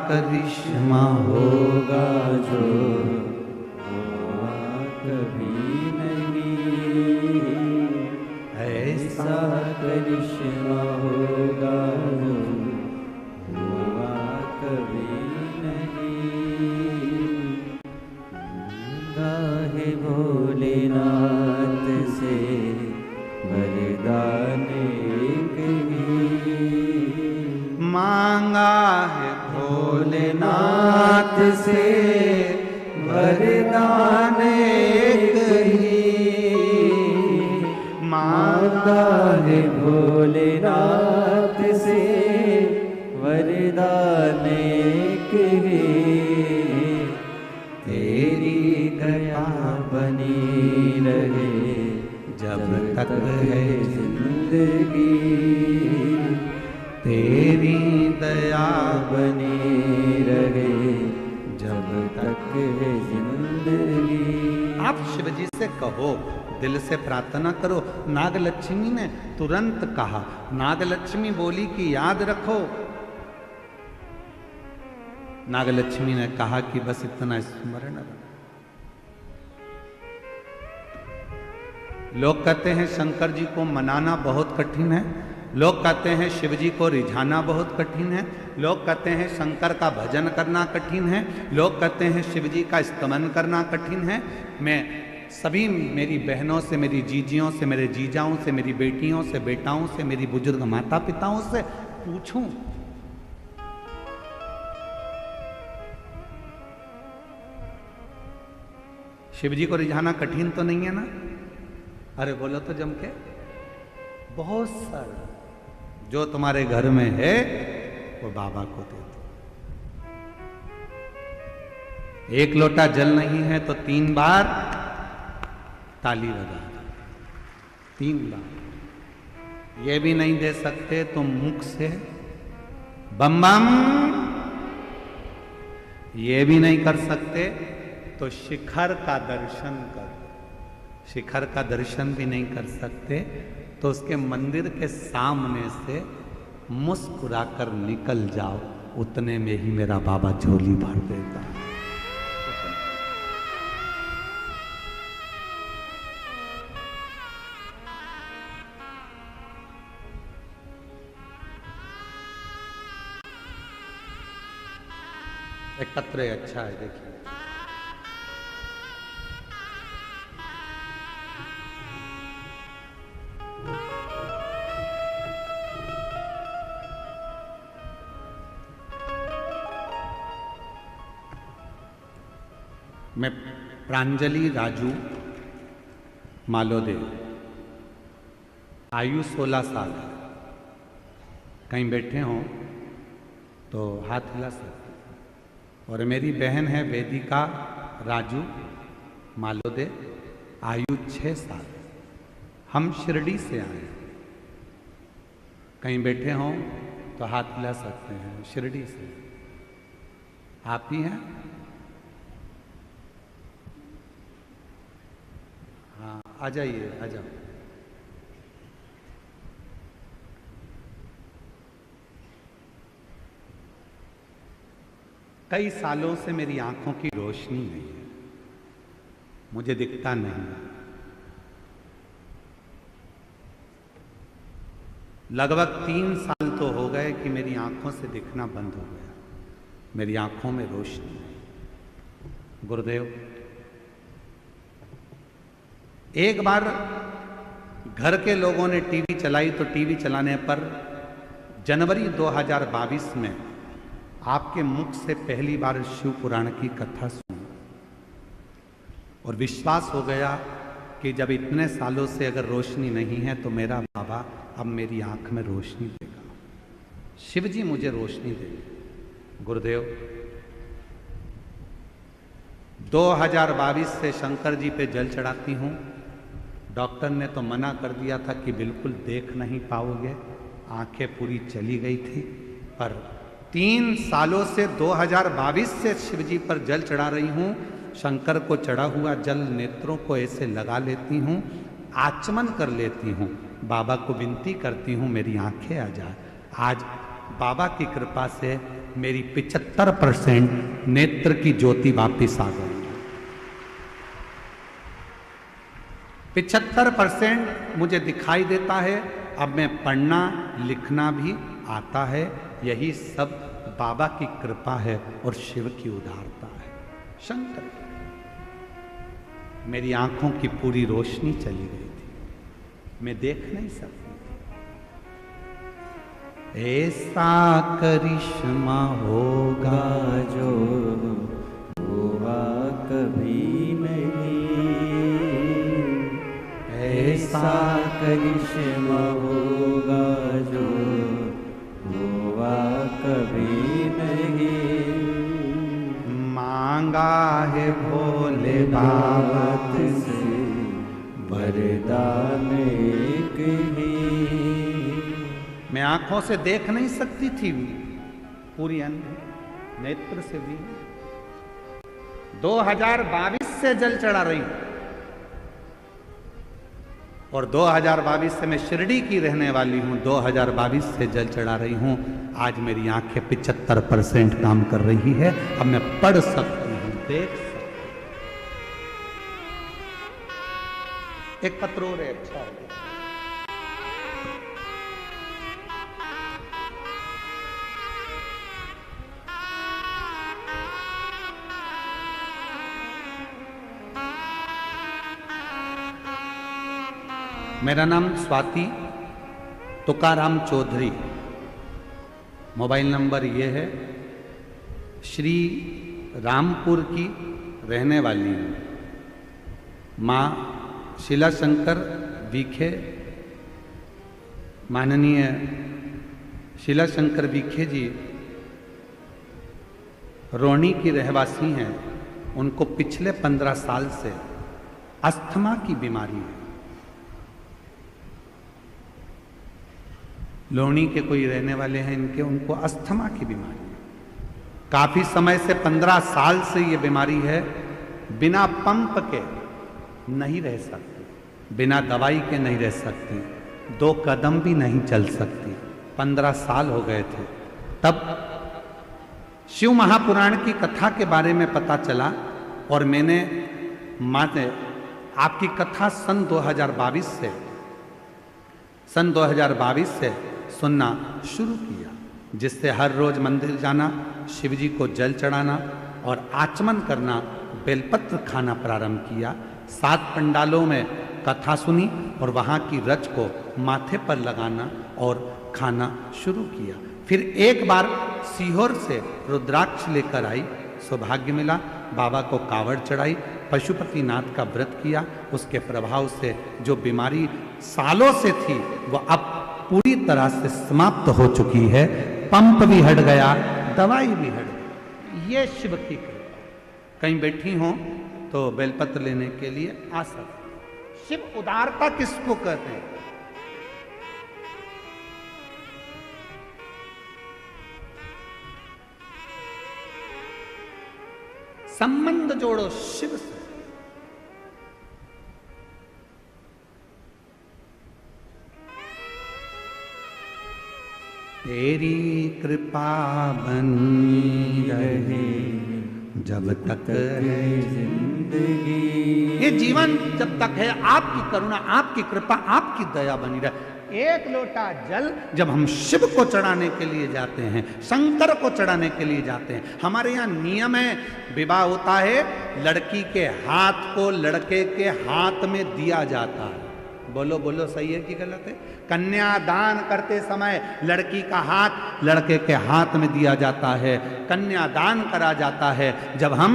करिश्मा होगा जो हुआ कभी नहीं। ऐसा करिश्मा होगा जो हुआ कभी नहीं। गाहे भोलेनाथ से वरदान एक ही, मांगा है भोलेनाथ से वरदान एक ही। मांगा है भोलेनाथ से वरदान एक ही। तेरी दया बनी रहे जब तक है जिंदगी। तेरी दया बनी रहे जब तक है जिंदगी। आप शिव जी से कहो, दिल से प्रार्थना करो। नागलक्ष्मी ने तुरंत कहा, नागलक्ष्मी बोली कि याद रखो। नागलक्ष्मी ने कहा कि बस इतना स्मरण रखो। लोग कहते हैं शंकर जी को मनाना बहुत कठिन है, लोग कहते हैं शिव जी को रिझाना बहुत कठिन है, लोग कहते हैं शंकर का भजन करना कठिन है, लोग कहते हैं शिव जी का स्तमन करना कठिन है। मैं सभी मेरी बहनों से, मेरी जीजियों से, मेरे जीजाओं से, मेरी बेटियों से, बेटाओं से, मेरी बुजुर्ग माता पिताओं से पूछूं, शिव जी को रिझाना कठिन तो नहीं है ना? अरे बोलो तो जम के। बहुत सारा जो तुम्हारे घर में है वो बाबा को दे दो। एक लोटा जल नहीं है तो 3 बार ताली बजा दो, 3 बार। ये भी नहीं दे सकते तो मुख से बम बम। ये भी नहीं कर सकते तो शिखर का दर्शन करो। शिखर का दर्शन भी नहीं कर सकते तो उसके मंदिर के सामने से मुस्कुराकर निकल जाओ, उतने में ही मेरा बाबा झोली भर देता है। एकत्र अच्छा है, देखिए मैं प्रांजलि राजू मालोदे, आयु 16 साल है। कहीं बैठे हों तो हाथ हिला सकते। और मेरी बहन है वेदिका राजू मालोदे, आयु 6 साल। हम शिरडी से आए। कहीं बैठे हों तो हाथ हिला सकते हैं। शिरडी से आप ही हैं? हाँ, आ जाइए, आ जाओ। कई सालों से मेरी आंखों की रोशनी नहीं है, मुझे दिखता नहीं। लगभग 3 साल तो हो गए कि मेरी आंखों से दिखना बंद हो गया। मेरी आंखों में रोशनी नहीं। गुरुदेव, एक बार घर के लोगों ने टीवी चलाई तो टीवी चलाने पर जनवरी 2022 में आपके मुख से पहली बार शिव पुराण की कथा सुनी और विश्वास हो गया कि जब इतने सालों से अगर रोशनी नहीं है तो मेरा बाबा अब मेरी आंख में रोशनी देगा, शिव जी मुझे रोशनी देंगे। गुरुदेव, 2022 से शंकर जी पे जल चढ़ाती हूँ। डॉक्टर ने तो मना कर दिया था कि बिल्कुल देख नहीं पाओगे, आंखें पूरी चली गई थी, पर 3 सालों से 2022 से शिव जी पर जल चढ़ा रही हूँ। शंकर को चढ़ा हुआ जल नेत्रों को ऐसे लगा लेती हूँ, आचमन कर लेती हूँ, बाबा को विनती करती हूँ मेरी आंखें आ जाए। आज बाबा की कृपा से मेरी 75% नेत्र की ज्योति वापिस आ गई है। 75% मुझे दिखाई देता है। अब मैं पढ़ना लिखना भी आता है। यही सब बाबा की कृपा है और शिव की उदारता है। शंकर, मेरी आंखों की पूरी रोशनी चली गई थी, मैं देख नहीं सकती। ऐसा करिश्मा होगा जो हुआ कभी नहीं, ऐसा करिश्मा होगा जो हुआ कभी नहीं। मांगा है भोले बाबा से वरदान एक ही। मैं आंखों से देख नहीं सकती थी, पूरी अंधी, नेत्र से भी। 2022 से जल चढ़ा रही हूं और 2022 से मैं शिरडी की रहने वाली हूं। 2022 से जल चढ़ा रही हूं। आज मेरी आंखें 75% काम कर रही है। अब मैं पढ़ सकती हूं, देख सकती हूं। एक पत्र और है, अच्छा है। मेरा नाम स्वाति तुकाराम चौधरी, मोबाइल नंबर ये है। श्री रामपुर की रहने वाली हूँ। माँ शीला शंकर विखे, माननीय शीला शंकर विखे जी रोणी की रहवासी हैं। उनको पिछले 15 साल से अस्थमा की बीमारी है। लोनी के कोई रहने वाले हैं इनके, उनको अस्थमा की बीमारी है। काफी समय से 15 साल से ये बीमारी है। बिना पंप के नहीं रह सकती, बिना दवाई के नहीं रह सकती, 2 कदम भी नहीं चल सकती। 15 साल हो गए थे। तब शिव महापुराण की कथा के बारे में पता चला और मैंने आपकी कथा सन 2022 से सुनना शुरू किया, जिससे हर रोज मंदिर जाना, शिव जी को जल चढ़ाना और आचमन करना, बेलपत्र खाना प्रारंभ किया। 7 पंडालों में कथा सुनी और वहाँ की रच को माथे पर लगाना और खाना शुरू किया। फिर एक बार सीहोर से रुद्राक्ष लेकर आई, सौभाग्य मिला। बाबा को कावड़ चढ़ाई, पशुपतिनाथ का व्रत किया। उसके प्रभाव से जो बीमारी सालों से थी वो अब पूरी तरह से समाप्त हो चुकी है। पंप भी हट गया, दवाई भी हट गई। ये शिव की कृपा। कहीं बैठी हो तो बेलपत्र लेने के लिए आ सकते। शिव उदारता किसको कहते हैं? संबंध जोड़ो शिव से। तेरी कृपा बनी रहे जब तक है जिंदगी, जिंदगी। ये जीवन जब तक है आपकी करुणा, आपकी कृपा, आपकी दया बनी रहे। एक लोटा जल जब हम शिव को चढ़ाने के लिए जाते हैं, शंकर को चढ़ाने के लिए जाते हैं, हमारे यहाँ नियम है, विवाह होता है, लड़की के हाथ को लड़के के हाथ में दिया जाता है। बोलो बोलो, सही है कि गलत है? कन्यादान करते समय लड़की का हाथ लड़के के हाथ में दिया जाता है, कन्यादान करा जाता है। जब हम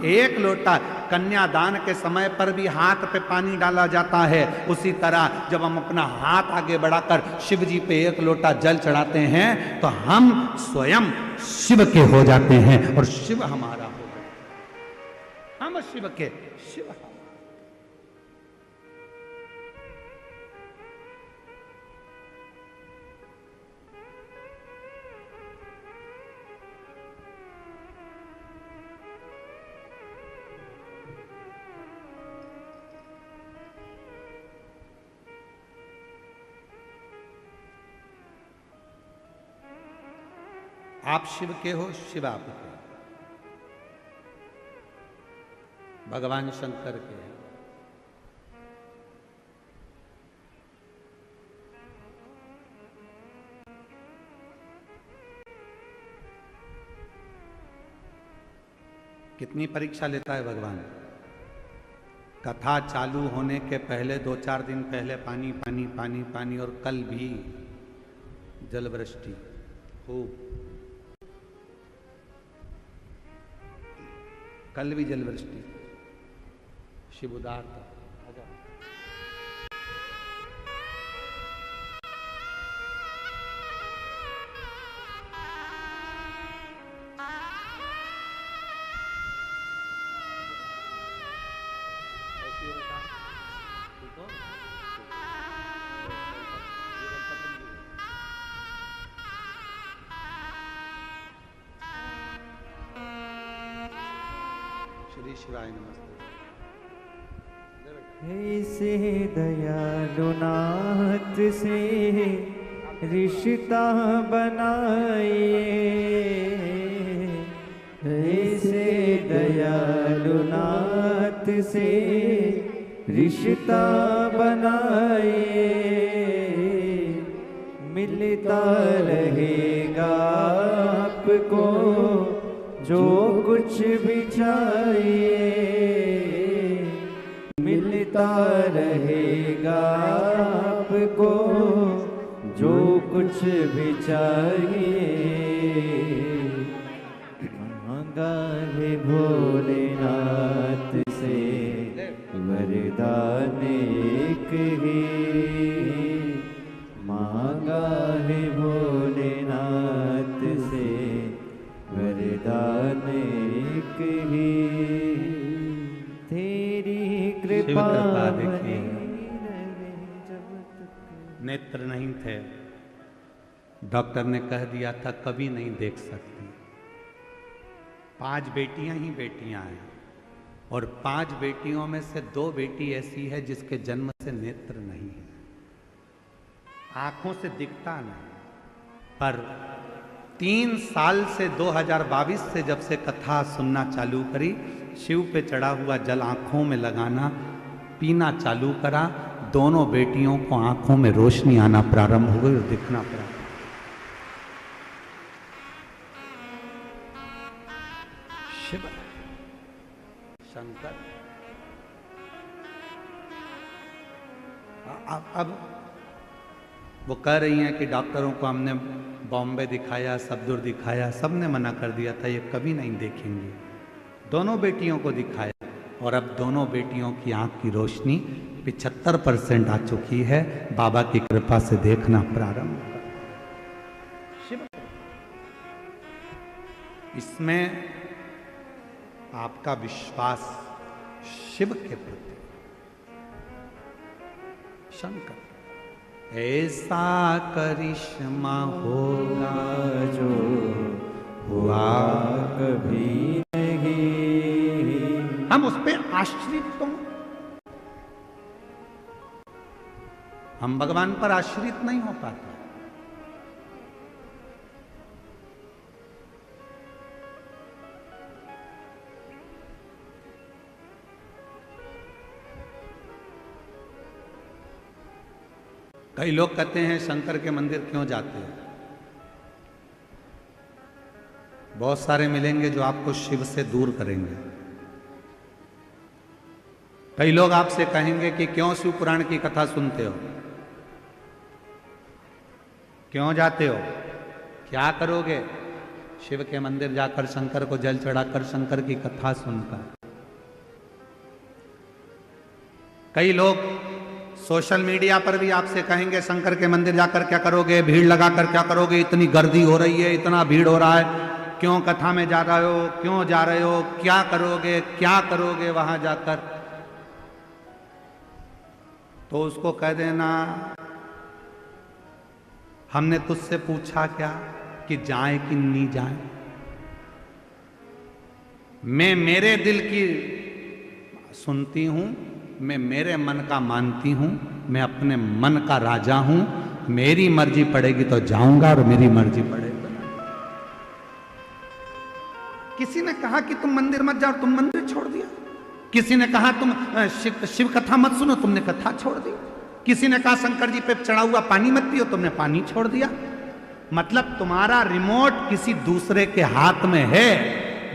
एक लोटा, कन्यादान के समय पर भी हाथ पे पानी डाला जाता है, उसी तरह जब हम अपना हाथ आगे बढ़ाकर शिव जी पे एक लोटा जल चढ़ाते हैं तो हम स्वयं शिव के हो जाते हैं और शिव हमारा हो जाता है। हम शिव के, शिव हमारा। आप शिव के हो, शिव आप के, भगवान शंकर के हैं। कितनी परीक्षा लेता है भगवान? कथा चालू होने के पहले 2-4 दिन पहले पानी पानी पानी पानी, और कल भी जल वृष्टि खूब, कल भी जल वृष्टि, शिव उदार था। श्री शिवाय नमस्ते। ऐसे दयालु नाथ से रिश्ता बनाइए, ऐसे दयालु नाथ से रिश्ता बनाइए, मिलता रहेगा आपको जो कुछ भी चाहिए, मिलता रहेगा आपको जो कुछ भी चाहिए। मांगा है भोलेनाथ से वरदान एक ही, मांगा है भोलेनाथ से वरदान एक ही, तेरी कृपा देखिए। नेत्र नहीं थे, डॉक्टर ने कह दिया था कभी नहीं देख सकती। 5 बेटियां ही बेटियां हैं, और 5 बेटियों में से 2 बेटी ऐसी है जिसके जन्म से नेत्र नहीं है, आंखों से दिखता नहीं। पर 3 साल से 2022 से जब से कथा सुनना चालू करी, शिव पे चढ़ा हुआ जल आंखों में लगाना, पीना चालू करा, दोनों बेटियों को आंखों में रोशनी आना प्रारंभ हो गई और दिखना प्रारंभ। शिव शंकर। अब वो कह रही हैं कि डॉक्टरों को हमने बॉम्बे दिखाया, सबदुर दिखाया, सब ने मना कर दिया था, ये कभी नहीं देखेंगे। दोनों बेटियों को दिखाया और अब दोनों बेटियों की आंख की रोशनी 75% आ चुकी है। बाबा की कृपा से देखना प्रारंभ कर। शिव, इसमें आपका विश्वास शिव के प्रति, शंकर, ऐसा करिश्मा होगा जो हुआ कभी नहीं। हम उस पे आश्रित तो, हम भगवान पर आश्रित नहीं हो पाते। कई लोग कहते हैं शंकर के मंदिर क्यों जाते हैं। बहुत सारे मिलेंगे जो आपको शिव से दूर करेंगे। कई लोग आपसे कहेंगे कि क्यों शिव पुराण की कथा सुनते हो, क्यों जाते हो, क्या करोगे। शिव के मंदिर जाकर शंकर को जल चढ़ाकर शंकर की कथा सुनकर। कई लोग सोशल मीडिया पर भी आपसे कहेंगे शंकर के मंदिर जाकर क्या करोगे, भीड़ लगाकर क्या करोगे, इतनी गर्दी हो रही है, इतना भीड़ हो रहा है, क्यों कथा में जा रहे हो, क्यों जा रहे हो, क्या करोगे वहां जाकर। तो उसको कह देना हमने तुझसे पूछा क्या कि जाए कि नहीं जाए। मैं मेरे दिल की सुनती हूं, मैं मेरे मन का मानती हूं, मैं अपने मन का राजा हूं। मेरी मर्जी पड़ेगी तो जाऊंगा और मेरी मर्जी पड़ेगी। किसी ने कहा कि तुम मंदिर मत जाओ, तुम मंदिर छोड़ दिया। किसी ने कहा तुम शिव कथा मत सुनो, तुमने कथा छोड़ दी। किसी ने कहा शंकर जी पे चढ़ा हुआ पानी मत पियो, तुमने पानी छोड़ दिया। मतलब तुम्हारा रिमोट किसी दूसरे के हाथ में है।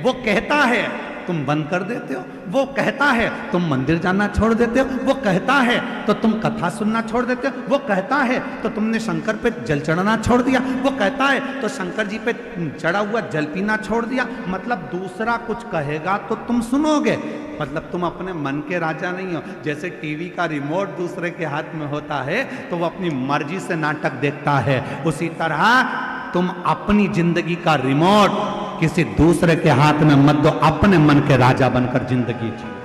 वो कहता है तुम बंद कर देते हो, वो कहता है तुम मंदिर जाना छोड़ देते हो, वो कहता है तो तुम कथा सुनना छोड़ देते हो, वो कहता है तो तुमने शंकर पे जल चढ़ाना छोड़ दिया, वो कहता है तो शंकर जी पे चढ़ा हुआ जल पीना छोड़ दिया। मतलब दूसरा कुछ कहेगा तो तुम सुनोगे। मतलब तुम अपने मन के राजा नहीं हो। जैसे टीवी का रिमोट दूसरे के हाथ में होता है तो वो अपनी मर्जी से नाटक देखता है, उसी तरह तुम अपनी जिंदगी का रिमोट किसी दूसरे के हाथ में मत दो, अपने मन के राजा बनकर जिंदगी जियो।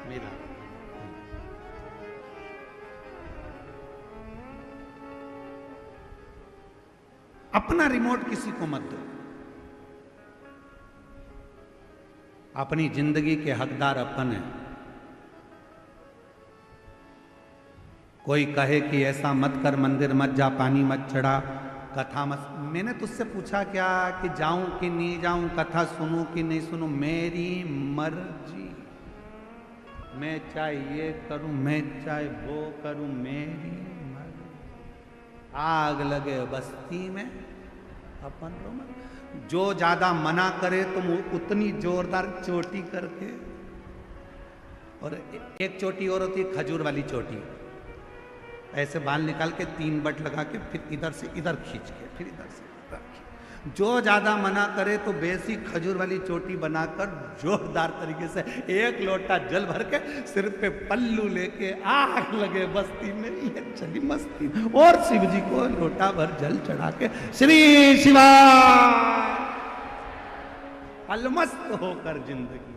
मेरा अपना रिमोट किसी को मत दो। अपनी जिंदगी के हकदार अपन है। कोई कहे कि ऐसा मत कर, मंदिर मत जा, पानी मत चढ़ा, कथा मत। मैंने तुझसे पूछा क्या कि जाऊं कि नहीं जाऊं, कथा सुनूं कि नहीं सुनूं, मेरी मर्जी। मैं चाहे ये करूं, मैं चाहे वो करूं, मेरी मर्जी। आग लगे बस्ती में अपन रो। जो ज्यादा मना करे तुम उतनी जोरदार चोटी करके, और एक चोटी और होती है खजूर वाली चोटी, ऐसे बाल निकाल के 3 बट लगा के फिर इधर से इधर खींच के फिर इधर से इधर खींच। जो ज्यादा मना करे तो बेसी खजूर वाली चोटी बनाकर जोरदार तरीके से 1 लोटा जल भर के सिर पे पल्लू लेके आग लगे बस्ती में, ये चली मस्ती। और शिव जी को लोटा भर जल चढ़ा के श्री शिवा अलमस्त होकर जिंदगी।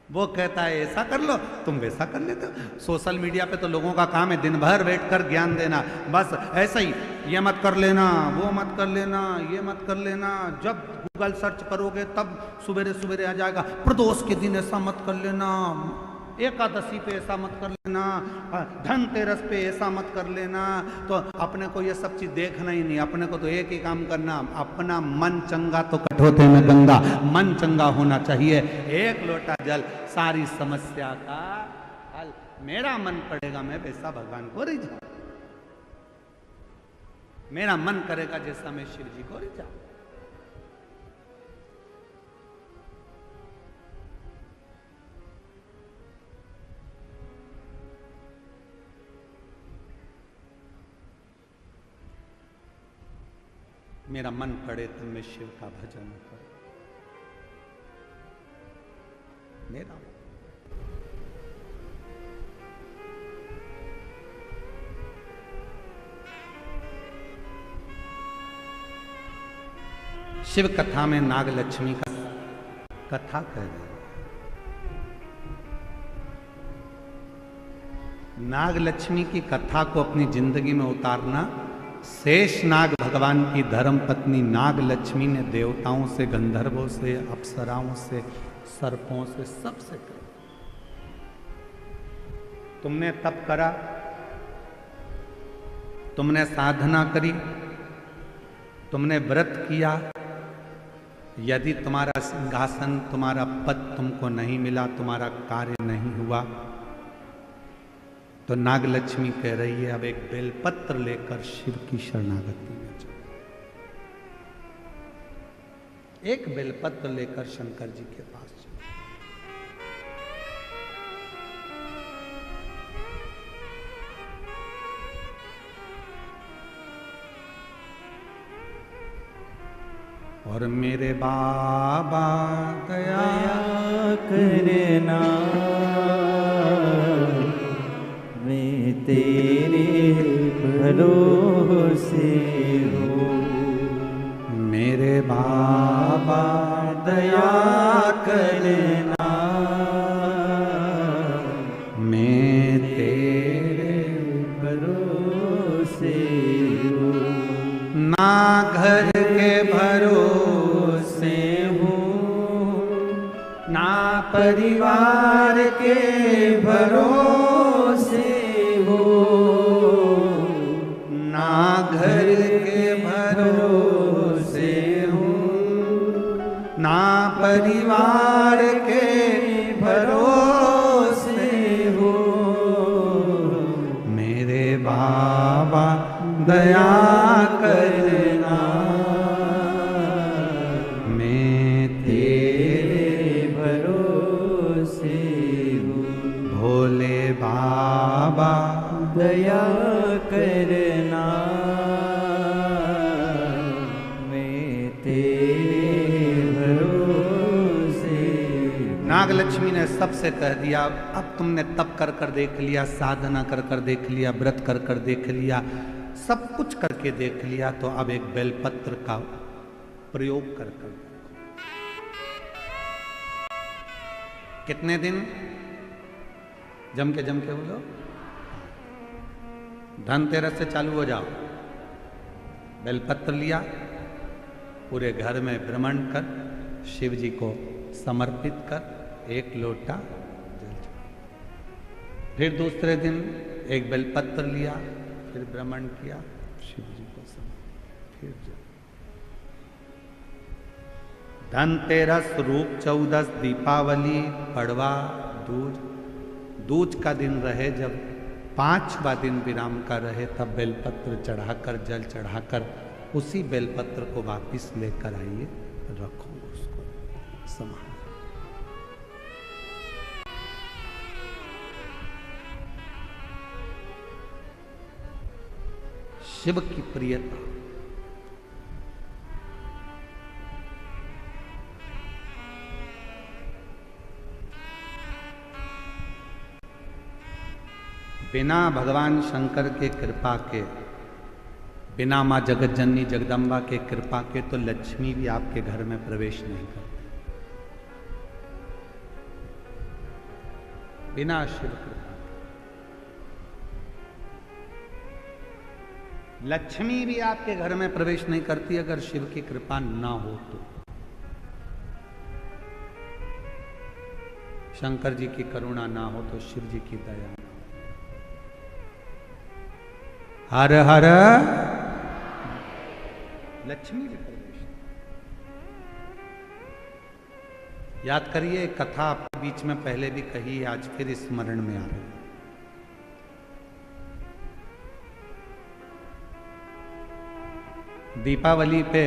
वो कहता है ऐसा कर लो, तुम वैसा कर लेते हो। सोशल मीडिया पे तो लोगों का काम है दिन भर बैठकर ज्ञान देना, बस ऐसा ही, ये मत कर लेना, वो मत कर लेना, ये मत कर लेना। जब गूगल सर्च करोगे तब सवेरे सवेरे आ जाएगा, प्रदोष के दिन ऐसा मत कर लेना, एकादशी पे ऐसा मत कर लेना, धनतेरस पे ऐसा मत कर लेना। तो अपने को ये सब चीज देखना ही नहीं, अपने को तो एक ही काम करना, अपना मन चंगा तो कठोते में गंगा, मन चंगा होना चाहिए। 1 लोटा जल सारी समस्या का हल। मेरा मन पड़ेगा मैं वैसा भगवान को रिझाऊं, मेरा मन करेगा जैसा मैं शिव जी को रिझाऊं। मेरा मन पड़े तो मैं शिव का भजन करूं। मेरा शिव कथा में नाग लक्ष्मी का कथा कह रहे। नाग लक्ष्मी की कथा को अपनी जिंदगी में उतारना, शेष नाग भगवान की धर्म पत्नी नाग लक्ष्मी ने देवताओं से, गंधर्वों से, अप्सराओं से, सर्पों से, सबसे कहा तुमने तप करा, तुमने साधना करी, तुमने व्रत किया, यदि तुम्हारा सिंहासन, तुम्हारा पद तुमको नहीं मिला, तुम्हारा कार्य नहीं हुआ, तो नाग लक्ष्मी कह रही है अब एक बेलपत्र लेकर शिव की शरणागति में जाओ। एक बेलपत्र लेकर शंकर जी के पास जाओ। और मेरे बाबा दया करना, मैं तेरे भरोसे हूँ। मेरे बाबा दया करना, मैं तेरे भरोसे हूँ। ना घर के भरोसे हूँ, ना परिवार के भरोसे हूँ, ना घर के भरोसे हूँ, ना परिवार के भरोसे हूँ। मेरे बाबा दया करना, मैं तेरे भरोसे हूँ। भोले बाबा दया करना, मैं तेरे भरोसे। नाग लक्ष्मी ने सबसे कह दिया अब तुमने तप कर कर देख लिया, साधना कर कर देख लिया, व्रत कर कर देख लिया, सब कुछ करके देख लिया, तो अब एक बेलपत्र का प्रयोग कर कर देखो। कितने दिन? जम के बोलो। धनतेरस से चालू हो जाओ। बेलपत्र लिया, पूरे घर में भ्रमण कर, शिव जी को समर्पित कर, एक लोटा जल चढ़ाओ। फिर दूसरे दिन एक बेलपत्र लिया, फिर भ्रमण किया, शिव जी को समर्पित, फिर जल। धनतेरस, रूप चौदस, दीपावली, पड़वा, दूज, दूज का दिन रहे, जब 5वां दिन विराम का रहे, तब बेलपत्र चढ़ाकर, जल चढ़ाकर उसी बेलपत्र को वापिस लेकर आइए, रखो उसको संभाल। शिव की प्रियता, बिना भगवान शंकर के कृपा के, बिना माँ जगत जननी जगदम्बा के कृपा के, तो लक्ष्मी भी आपके घर में प्रवेश नहीं करती। बिना शिव कृपा लक्ष्मी भी आपके घर में प्रवेश नहीं करती, अगर शिव की कृपा ना हो तो। शंकर जी की करुणा ना हो तो शिव जी की दया ना हो। हर हर लक्ष्मी जी प्रवेश। याद करिए, कथा आपके बीच में पहले भी कही, आज फिर स्मरण में आ रही है। दीपावली पे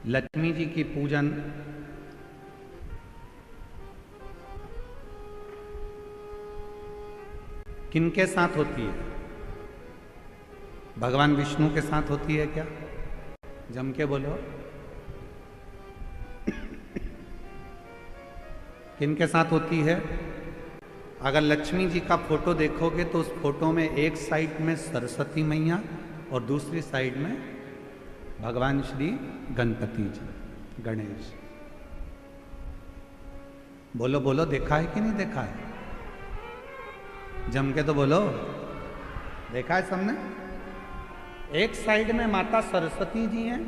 लक्ष्मी जी की पूजन किनके साथ होती है? भगवान विष्णु के साथ होती है क्या? जम के बोलो। किनके साथ होती है? अगर लक्ष्मी जी का फोटो देखोगे तो उस फोटो में एक साइड में सरस्वती मैया और दूसरी साइड में भगवान श्री गणपति जी, गणेश। बोलो बोलो, देखा है कि नहीं देखा है? जम के तो बोलो, देखा है सबने? एक साइड में माता सरस्वती जी हैं,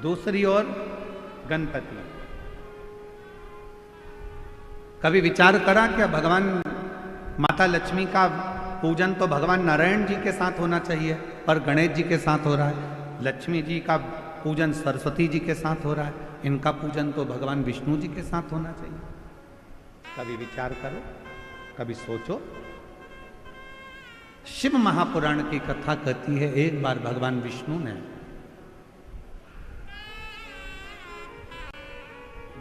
दूसरी ओर गणपति। कभी विचार करा क्या भगवान माता लक्ष्मी का पूजन तो भगवान नारायण जी के साथ होना चाहिए, पर गणेश जी के साथ हो रहा है। लक्ष्मी जी का पूजन सरस्वती जी के साथ हो रहा है, इनका पूजन तो भगवान विष्णु जी के साथ होना चाहिए। कभी विचार करो, कभी सोचो। शिव महापुराण की कथा कहती है, एक बार भगवान विष्णु ने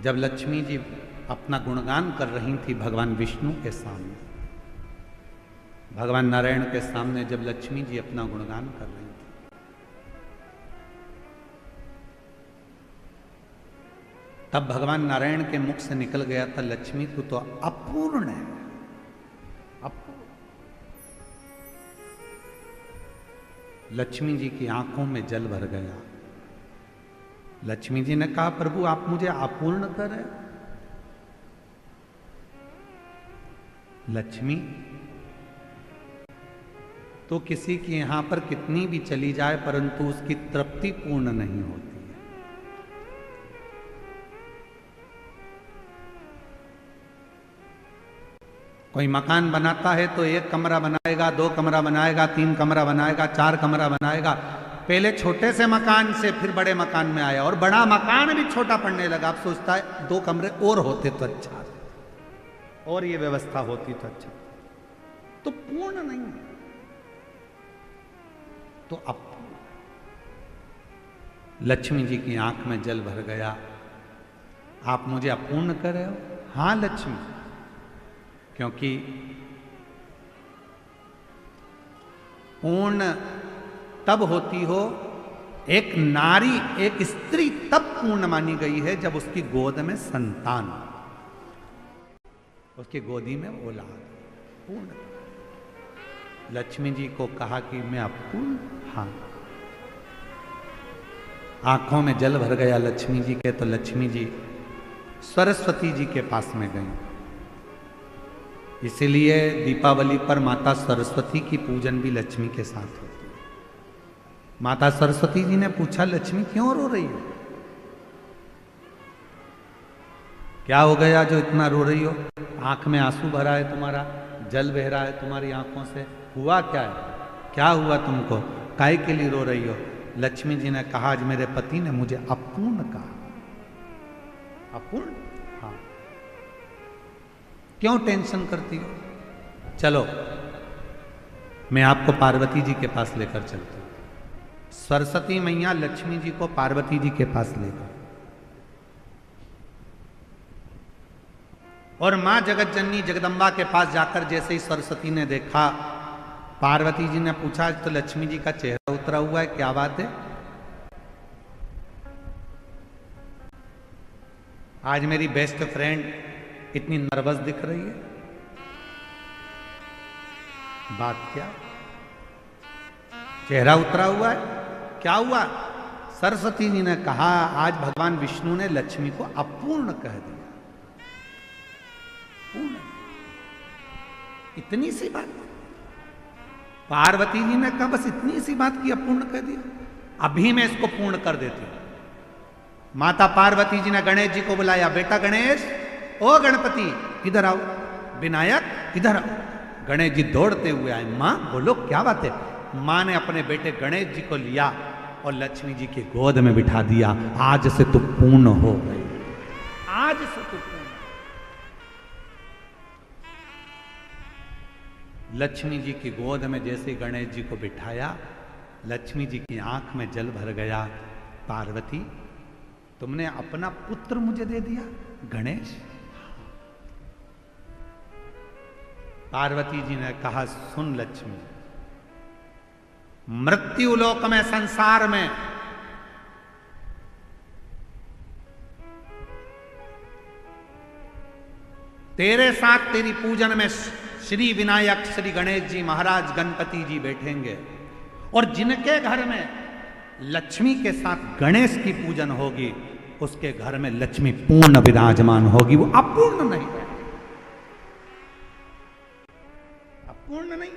जब लक्ष्मी जी अपना गुणगान कर रही थी भगवान विष्णु के सामने, भगवान नारायण के सामने जब लक्ष्मी जी अपना गुणगान कर रही थी, तब भगवान नारायण के मुख से निकल गया था, लक्ष्मी तू तो अपूर्ण है, अपूर्ण। लक्ष्मी जी की आंखों में जल भर गया। लक्ष्मी जी ने कहा, प्रभु आप मुझे अपूर्ण कर रहे। लक्ष्मी तो किसी की यहां पर कितनी भी चली जाए परंतु उसकी तृप्ति पूर्ण नहीं होती है। कोई मकान बनाता है तो 1 कमरा बनाएगा, 2 कमरा बनाएगा, 3 कमरा बनाएगा, 4 कमरा बनाएगा। पहले छोटे से मकान से फिर बड़े मकान में आया और बड़ा मकान भी छोटा पड़ने लगा। अब सोचता है 2 कमरे और होते तो अच्छा, और ये व्यवस्था होती तो अच्छा। तो पूर्ण नहीं है, तो अब लक्ष्मी जी की आंख में जल भर गया। आप मुझे अपूर्ण कर रहे हो? हां लक्ष्मी, क्योंकि पूर्ण तब होती हो, एक नारी, एक स्त्री तब पूर्ण मानी गई है जब उसकी गोद में संतान, उसकी गोदी में औलाद पूर्ण। लक्ष्मी जी को कहा कि मैं अपूर्ण, हाँ। आंखों में जल भर गया लक्ष्मी जी के, तो लक्ष्मी जी सरस्वती जी के पास में गई। इसीलिए दीपावली पर माता सरस्वती की पूजन भी लक्ष्मी के साथ होती है। माता सरस्वती जी ने पूछा, लक्ष्मी क्यों रो रही हो? क्या हो गया जो इतना रो रही हो? आंख में आंसू भरा है तुम्हारा, जल बह रहा है तुम्हारी आंखों से, हुआ क्या है? क्या हुआ तुमको? काहे के लिए रो रही हो? लक्ष्मी जी ने कहा, आज मेरे पति ने मुझे अपूर्ण कहा। अपूर्ण? हाँ। क्यों टेंशन करती हो? चलो मैं आपको पार्वती जी के पास लेकर चलती हूं। सरस्वती मैया लक्ष्मी जी को पार्वती जी के पास ले गई और मां जगत जननी जगदम्बा के पास जाकर जैसे ही सरस्वती ने देखा, पार्वती जी ने पूछा, तो लक्ष्मी जी का चेहरा उतरा हुआ है, क्या बात है? आज मेरी बेस्ट फ्रेंड इतनी नर्वस दिख रही है, बात क्या? चेहरा उतरा हुआ है, क्या हुआ? सरस्वती जी ने कहा, आज भगवान विष्णु ने लक्ष्मी को अपूर्ण कह दिया। पूर्ण, इतनी सी बात। पार्वती जी ने कहा, बस इतनी सी बात की अपूर्ण कह दिया, अभी मैं इसको पूर्ण कर देती हूं। माता पार्वती जी ने गणेश जी को बुलाया, बेटा गणेश, ओ गणपति इधर आओ, विनायक इधर आओ। गणेश जी दौड़ते हुए आए। मां बोलो क्या बात है? मां ने अपने बेटे गणेश जी को लिया और लक्ष्मी जी की गोद में बिठा दिया। आज से तू पूर्ण हो गई, आज से तू पूर्ण। लक्ष्मी जी की गोद में जैसे गणेश जी को बिठाया, लक्ष्मी जी की आंख में जल भर गया। पार्वती, तुमने अपना पुत्र मुझे दे दिया गणेश? पार्वती जी ने कहा, सुन लक्ष्मी, मृत्यु लोक में, संसार में तेरे साथ तेरी पूजन में श्री विनायक, श्री गणेश जी महाराज, गणपति जी बैठेंगे, और जिनके घर में लक्ष्मी के साथ गणेश की पूजन होगी, उसके घर में लक्ष्मी पूर्ण विराजमान होगी, वो अपूर्ण नहीं है, अपूर्ण नहीं है।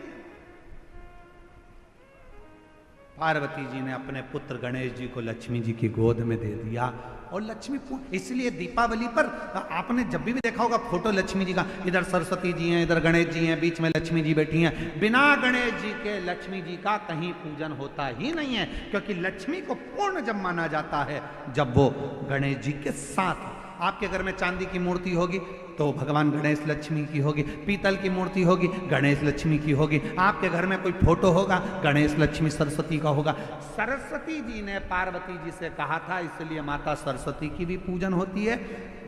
पार्वती जी ने अपने पुत्र गणेश जी को लक्ष्मी जी की गोद में दे दिया और लक्ष्मी इसलिए दीपावली पर आपने जब भी देखा होगा फोटो लक्ष्मी जी का, इधर सरस्वती जी हैं, इधर गणेश जी हैं, बीच में लक्ष्मी जी बैठी हैं। बिना गणेश जी के लक्ष्मी जी का कहीं पूजन होता ही नहीं है, क्योंकि लक्ष्मी को पूर्ण जब माना जाता है जब वो गणेश जी के साथ। आपके घर में चांदी की मूर्ति होगी तो भगवान गणेश लक्ष्मी की होगी, पीतल की मूर्ति होगी गणेश लक्ष्मी की होगी, आपके घर में कोई फोटो होगा गणेश लक्ष्मी सरस्वती का होगा। सरस्वती जी ने पार्वती जी से कहा था, इसलिए माता सरस्वती की भी पूजन होती है।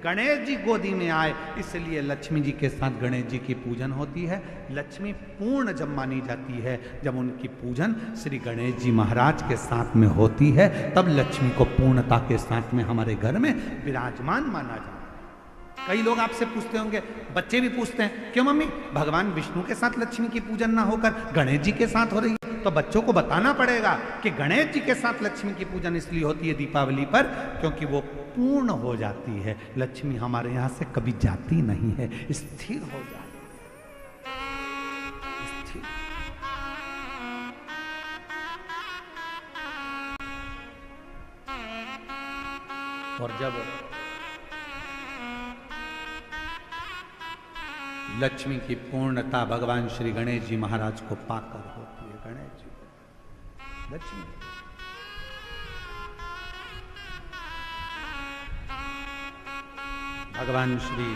गणेश जी गोदी में आए इसलिए लक्ष्मी जी के साथ गणेश जी की पूजन होती है। लक्ष्मी पूर्ण जब मानी जाती है जब उनकी पूजन श्री गणेश जी महाराज के साथ में होती है, तब लक्ष्मी को पूर्णता के साथ में हमारे घर में विराजमान माना जाता है। कई लोग आपसे पूछते होंगे, बच्चे भी पूछते हैं, क्यों मम्मी भगवान विष्णु के साथ लक्ष्मी की पूजन ना होकर गणेश जी के साथ हो रही है? तो बच्चों को बताना पड़ेगा कि गणेश जी के साथ लक्ष्मी की पूजन इसलिए होती है दीपावली पर, क्योंकि वो पूर्ण हो जाती है। लक्ष्मी हमारे यहां से कभी जाती नहीं है, स्थिर हो जाती है, स्थिर। और जब लक्ष्मी की पूर्णता भगवान श्री गणेश जी महाराज को पाकर होती है, गणेश जी को लक्ष्मी, भगवान श्री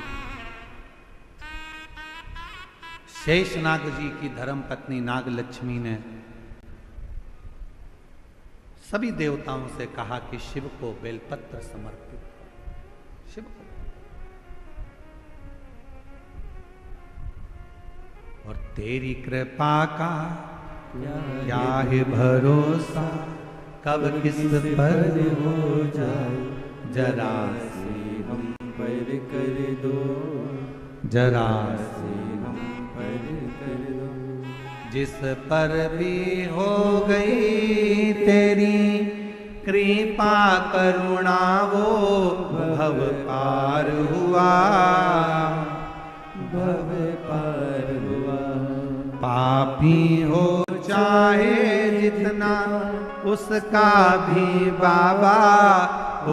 शेषनाग जी की धर्म पत्नी नाग लक्ष्मी ने सभी देवताओं से कहा कि शिव को बेलपत्र समर्पित करो, शिव को। और तेरी कृपा का क्या है भरोसा, कब किस पर हो जाए, जरा से हम पर कर दो, जरा से हम पर कर दो। जिस पर भी हो गई तेरी कृपा करुणा, वो भव पार हुआ, भव पार हुआ। पापी हो चाहे जितना, उसका भी बाबा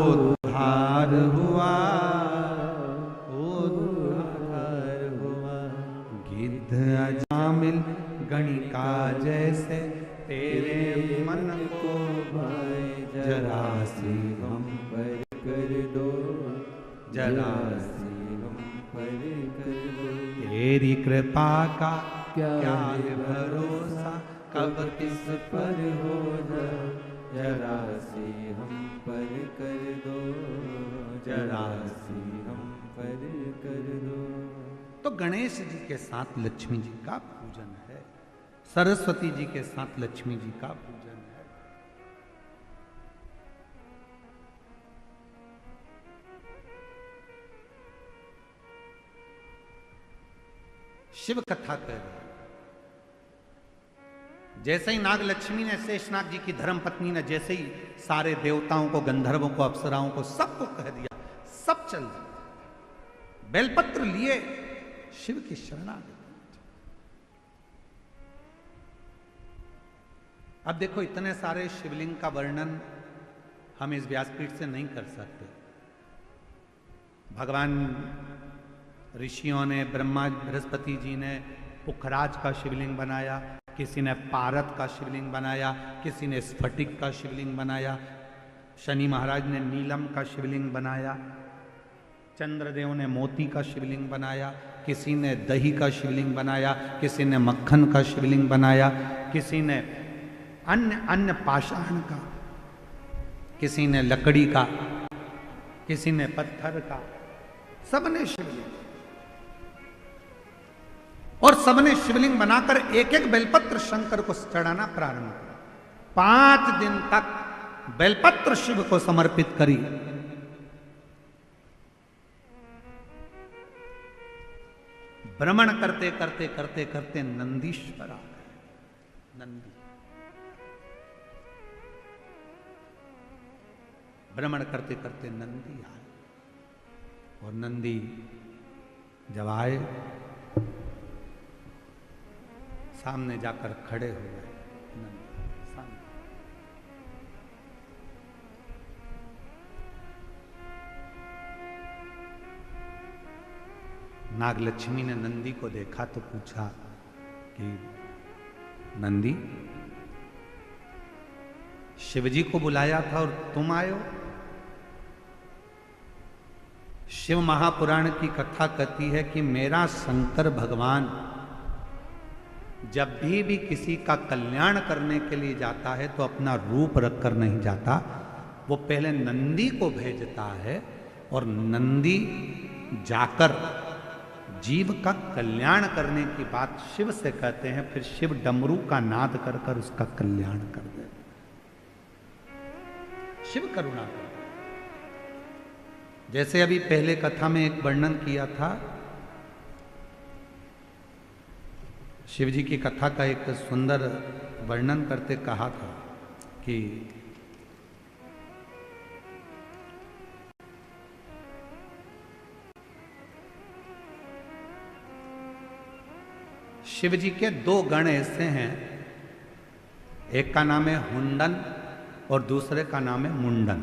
उद्धार हुआ, उद्धार हुआ। गिद्ध अजामिल गणिका जैसे तेरे मन को भाए, जरा सी हम पर कर दो, जरा सी हम पर कर दो। तेरी कृपा का क्या है भरोसा, कब किस पर हो जाए, जरा सी हम पर कर दो, जरा सी हम पर कर दो। तो गणेश जी के साथ लक्ष्मी जी का पूजन है, सरस्वती जी के साथ लक्ष्मी जी का पूजन है। शिव कथा कर रहे, जैसे ही नाग लक्ष्मी ने, शेषनाग जी की धर्म पत्नी ने जैसे ही सारे देवताओं को, गंधर्वों को, अप्सराओं को, सबको कह दिया, सब चल दिया, बेलपत्र लिए शिव की शरणागति। अब देखो, इतने सारे शिवलिंग का वर्णन हम इस व्यासपीठ से नहीं कर सकते। भगवान ऋषियों ने, ब्रह्मा बृहस्पति जी ने पुखराज का शिवलिंग बनाया, किसी ने पारत का शिवलिंग बनाया, किसी ने स्फटिक का शिवलिंग बनाया, शनि महाराज ने नीलम का शिवलिंग बनाया, चंद्रदेव ने मोती का शिवलिंग बनाया, किसी ने दही का शिवलिंग बनाया, किसी ने मक्खन का शिवलिंग बनाया, किसी ने अन्य पाषाण का, किसी ने लकड़ी का, किसी ने पत्थर का, सबने शिवलिंग, और सबने शिवलिंग बनाकर एक एक बेलपत्र शंकर को चढ़ाना प्रारंभ किया। 5 दिन तक बेलपत्र शिव को समर्पित करी। भ्रमण करते करते करते करते नंदीश्वर आ गए। नंदी भ्रमण करते करते नंदी आए, और नंदी जब आए सामने जाकर खड़े हो गए। नंदी सामने नागलक्ष्मी ने नंदी को देखा तो पूछा कि नंदी, शिवजी को बुलाया था और तुम आए हो? शिव महापुराण की कथा कहती है कि मेरा शंकर भगवान जब भी किसी का कल्याण करने के लिए जाता है तो अपना रूप रखकर नहीं जाता, वो पहले नंदी को भेजता है और नंदी जाकर जीव का कल्याण करने की बात शिव से कहते हैं, फिर शिव डमरू का नाद कर कर उसका कल्याण कर देते। शिव करुणा कर, जैसे अभी पहले कथा में एक वर्णन किया था, शिव जी की कथा का एक सुंदर वर्णन करते कहा था कि शिव जी के दो गण ऐसे हैं, एक का नाम है हुंडन और दूसरे का नाम है मुंडन।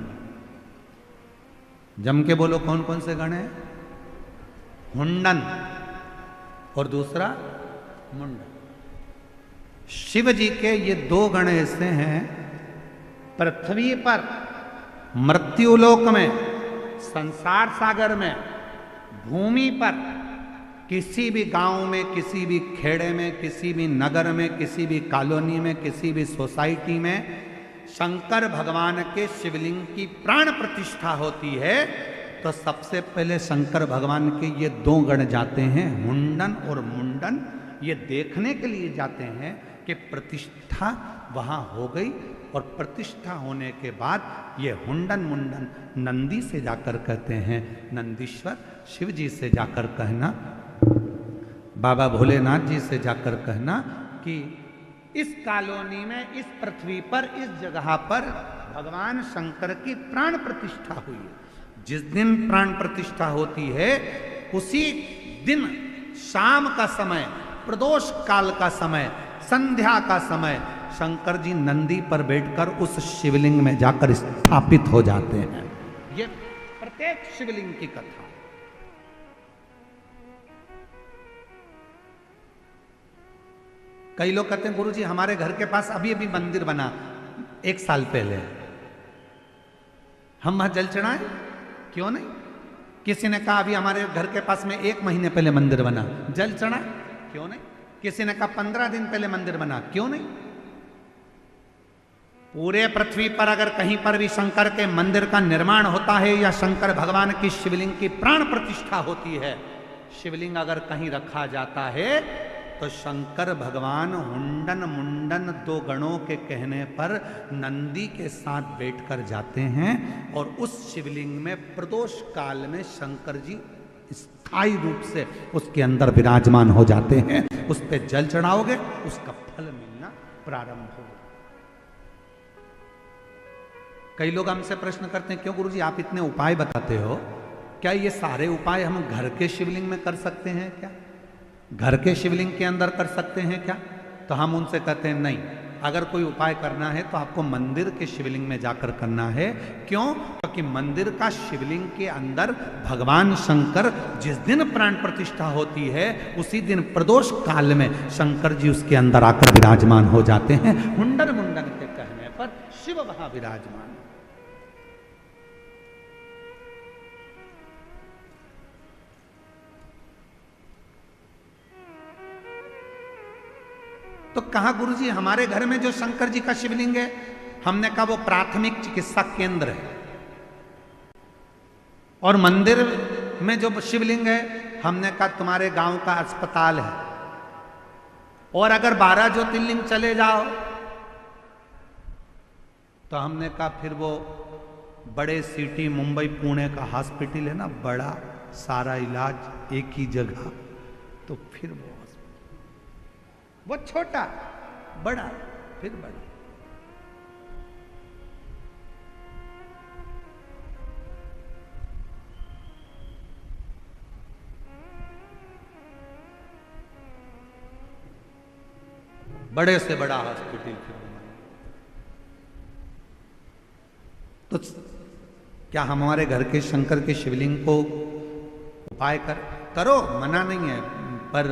जम के बोलो कौन कौन से गण हैं? हुंडन और दूसरा मुंडन। शिव जी के ये दो गण ऐसे हैं, पृथ्वी पर मृत्युलोक में, संसार सागर में, भूमि पर, किसी भी गांव में, किसी भी खेड़े में, किसी भी नगर में, किसी भी कॉलोनी में, किसी भी सोसाइटी में शंकर भगवान के शिवलिंग की प्राण प्रतिष्ठा होती है तो सबसे पहले शंकर भगवान के ये दो गण जाते हैं, हुंडन और मुंडन। ये देखने के लिए जाते हैं कि प्रतिष्ठा वहां हो गई, और प्रतिष्ठा होने के बाद ये हुंडन मुंडन नंदी से जाकर कहते हैं, नंदीश्वर शिव जी से जाकर कहना, बाबा भोलेनाथ जी से जाकर कहना कि इस कॉलोनी में, इस पृथ्वी पर, इस जगह पर भगवान शंकर की प्राण प्रतिष्ठा हुई है। जिस दिन प्राण प्रतिष्ठा होती है उसी दिन शाम का समय, प्रदोष काल का समय, संध्या का समय, शंकर जी नंदी पर बैठकर उस शिवलिंग में जाकर स्थापित हो जाते हैं। ये प्रत्येक शिवलिंग की कथा। कई लोग कहते हैं गुरुजी हमारे घर के पास अभी अभी मंदिर बना 1 साल पहले, हम वहां जल चढ़ाएं? क्यों नहीं? किसी ने कहा अभी हमारे घर के पास में 1 महीने पहले मंदिर बना, जल चढ़ाएं? क्यों नहीं? किसी ने कहा 15 दिन पहले मंदिर बना, क्यों नहीं? पूरे पृथ्वी पर अगर कहीं पर भी शंकर के मंदिर का निर्माण होता है या शंकर भगवान की शिवलिंग की प्राण प्रतिष्ठा होती है, शिवलिंग अगर कहीं रखा जाता है तो शंकर भगवान हुंडन मुंडन दो गणों के कहने पर नंदी के साथ बैठकर जाते हैं और उस शिवलिंग में प्रदोष काल में शंकर जी स्थायी रूप से उसके अंदर विराजमान हो जाते हैं। उस पे जल चढ़ाओगे उसका फल मिलना प्रारंभ होगा। कई लोग हमसे प्रश्न करते हैं क्यों गुरुजी आप इतने उपाय बताते हो, क्या ये सारे उपाय हम घर के शिवलिंग में कर सकते हैं क्या? घर के शिवलिंग के अंदर कर सकते हैं क्या? तो हम उनसे कहते हैं नहीं, अगर कोई उपाय करना है तो आपको मंदिर के शिवलिंग में जाकर करना है। क्यों? क्योंकि मंदिर का शिवलिंग के अंदर भगवान शंकर जिस दिन प्राण प्रतिष्ठा होती है उसी दिन प्रदोष काल में शंकर जी उसके अंदर आकर विराजमान हो जाते हैं। हुंडन मुंडन के कहने पर शिव वहां विराजमान। तो कहा गुरुजी हमारे घर में जो शंकर जी का शिवलिंग है, हमने कहा वो प्राथमिक चिकित्सा केंद्र है, और मंदिर में जो शिवलिंग है हमने कहा तुम्हारे गांव का अस्पताल है, और अगर 12 ज्योतिर्लिंग चले जाओ तो हमने कहा फिर वो बड़े सिटी मुंबई पुणे का हॉस्पिटल है ना, बड़ा सारा इलाज एक ही जगह, तो फिर वो छोटा बड़ा फिर बड़ा। बड़े से बड़ा हॉस्पिटल फिर। तो क्या हमारे घर के शंकर के शिवलिंग को उपाय कर करो, मना नहीं है, पर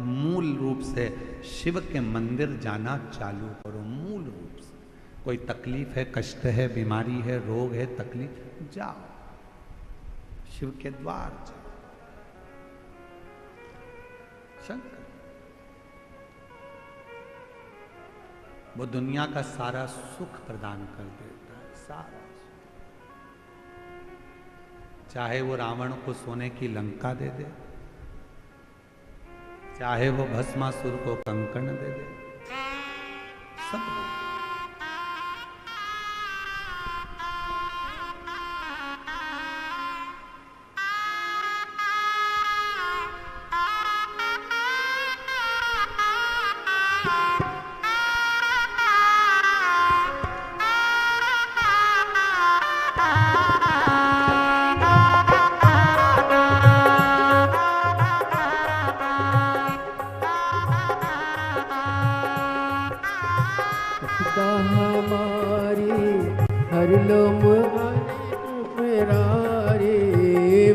मूल रूप से शिव के मंदिर जाना चालू करो। मूल रूप से कोई तकलीफ है, कष्ट है, बीमारी है, रोग है, तकलीफ, जाओ शिव के द्वार जाओ। शंकर वो दुनिया का सारा सुख प्रदान कर देता है, सारा सुख। चाहे वो रावण को सोने की लंका दे दे, चाहे वो भस्मासुर को कंकण दे दे, सब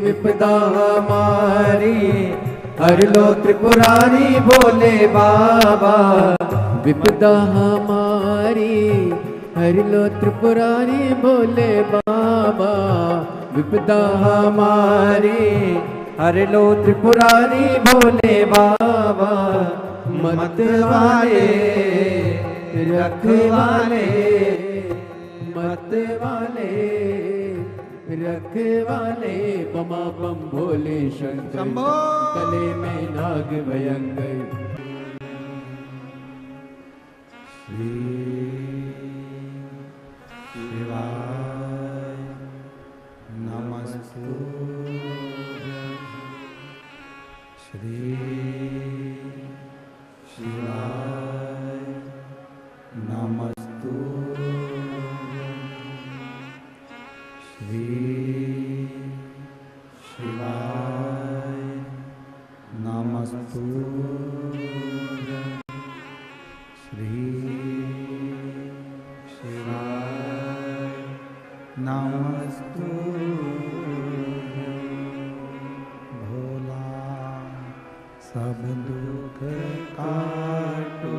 विपदा हमारी हर लो त्रिपुरारी भोले बाबा। विपदा हमारी हर लो त्रिपुरारी भोले बाबा। विपदा हमारी हर लो त्रिपुरारी भोले बाबा। मत वाले रखवाले, मत वाले रखवाले, बमा बम भोले शंकर, गले में नाग भयंकर। श्री शिवाय नमस्तु। श्री शिवाय नमस्तु। श्री शिवाय नमस्तु। श्री शिवाय नमस्तु। भोला सब दुख काटो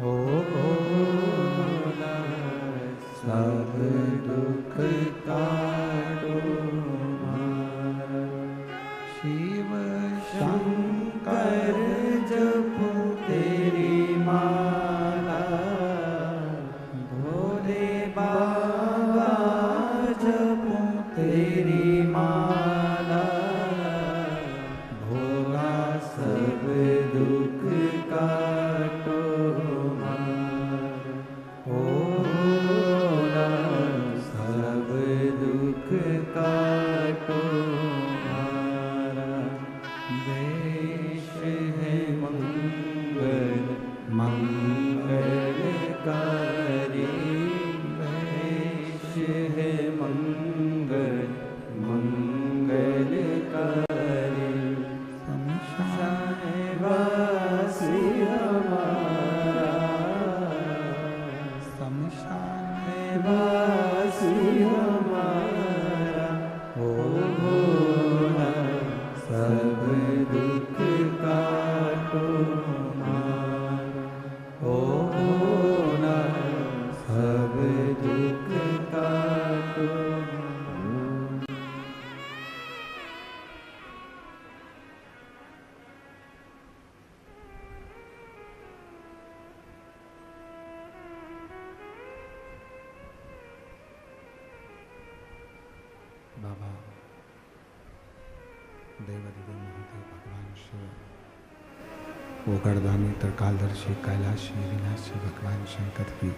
ओ भोला सब दुख काटो। शिव शंकर जपो तेरी माला, भोले बाबा जपो तेरी माला। भोला सब दुख काटो ओ भोला सब दुख काटो। देश है मंगल मंगलकारी, देश है मंगल मंगलकारी। शमशानवासी हमारा, शमशानवासी हमारा ओ भोला सब दुख काटो हमारा। ओ भोला सब दुख काटो। बाबा देवादिदेव महादेव भगवान शिव, वो गर्दानी त्रिकालदर्शी कैलाशी विनाशी भगवान शंकर की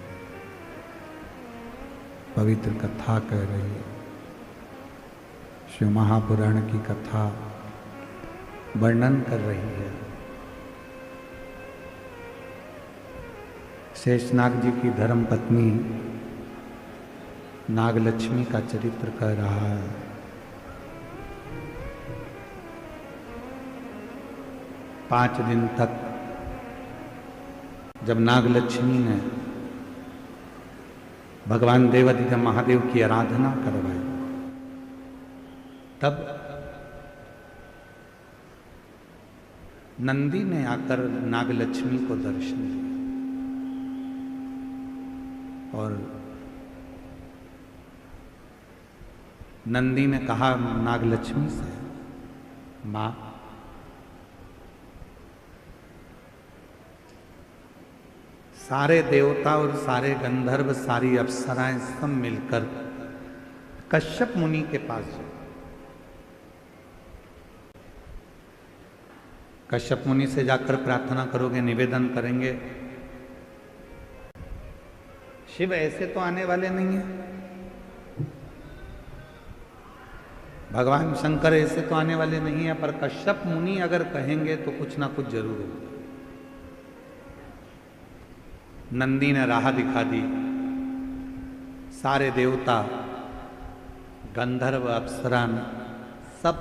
पवित्र कथा कह रही है। शिव महापुराण की कथा वर्णन कर रही है। शेषनाग जी की धर्म पत्नी नागलक्ष्मी का चरित्र कह रहा है। पांच दिन तक जब नागलक्ष्मी ने भगवान देवादिदेव महादेव की आराधना करवाई, तब नंदी ने आकर नागलक्ष्मी को दर्शन दिया और नंदी ने कहा नागलक्ष्मी से, मां, सारे देवता और सारे गंधर्व, सारी अप्सराएं सब मिलकर कश्यप मुनि के पास जाओ। कश्यप मुनि से जाकर प्रार्थना करोगे, निवेदन करेंगे, शिव ऐसे तो आने वाले नहीं है, भगवान शंकर ऐसे तो आने वाले नहीं है, पर कश्यप मुनि अगर कहेंगे तो कुछ ना कुछ जरूर होगा। नंदी ने राह दिखा दी। सारे देवता, गंधर्व, अप्सरा, सब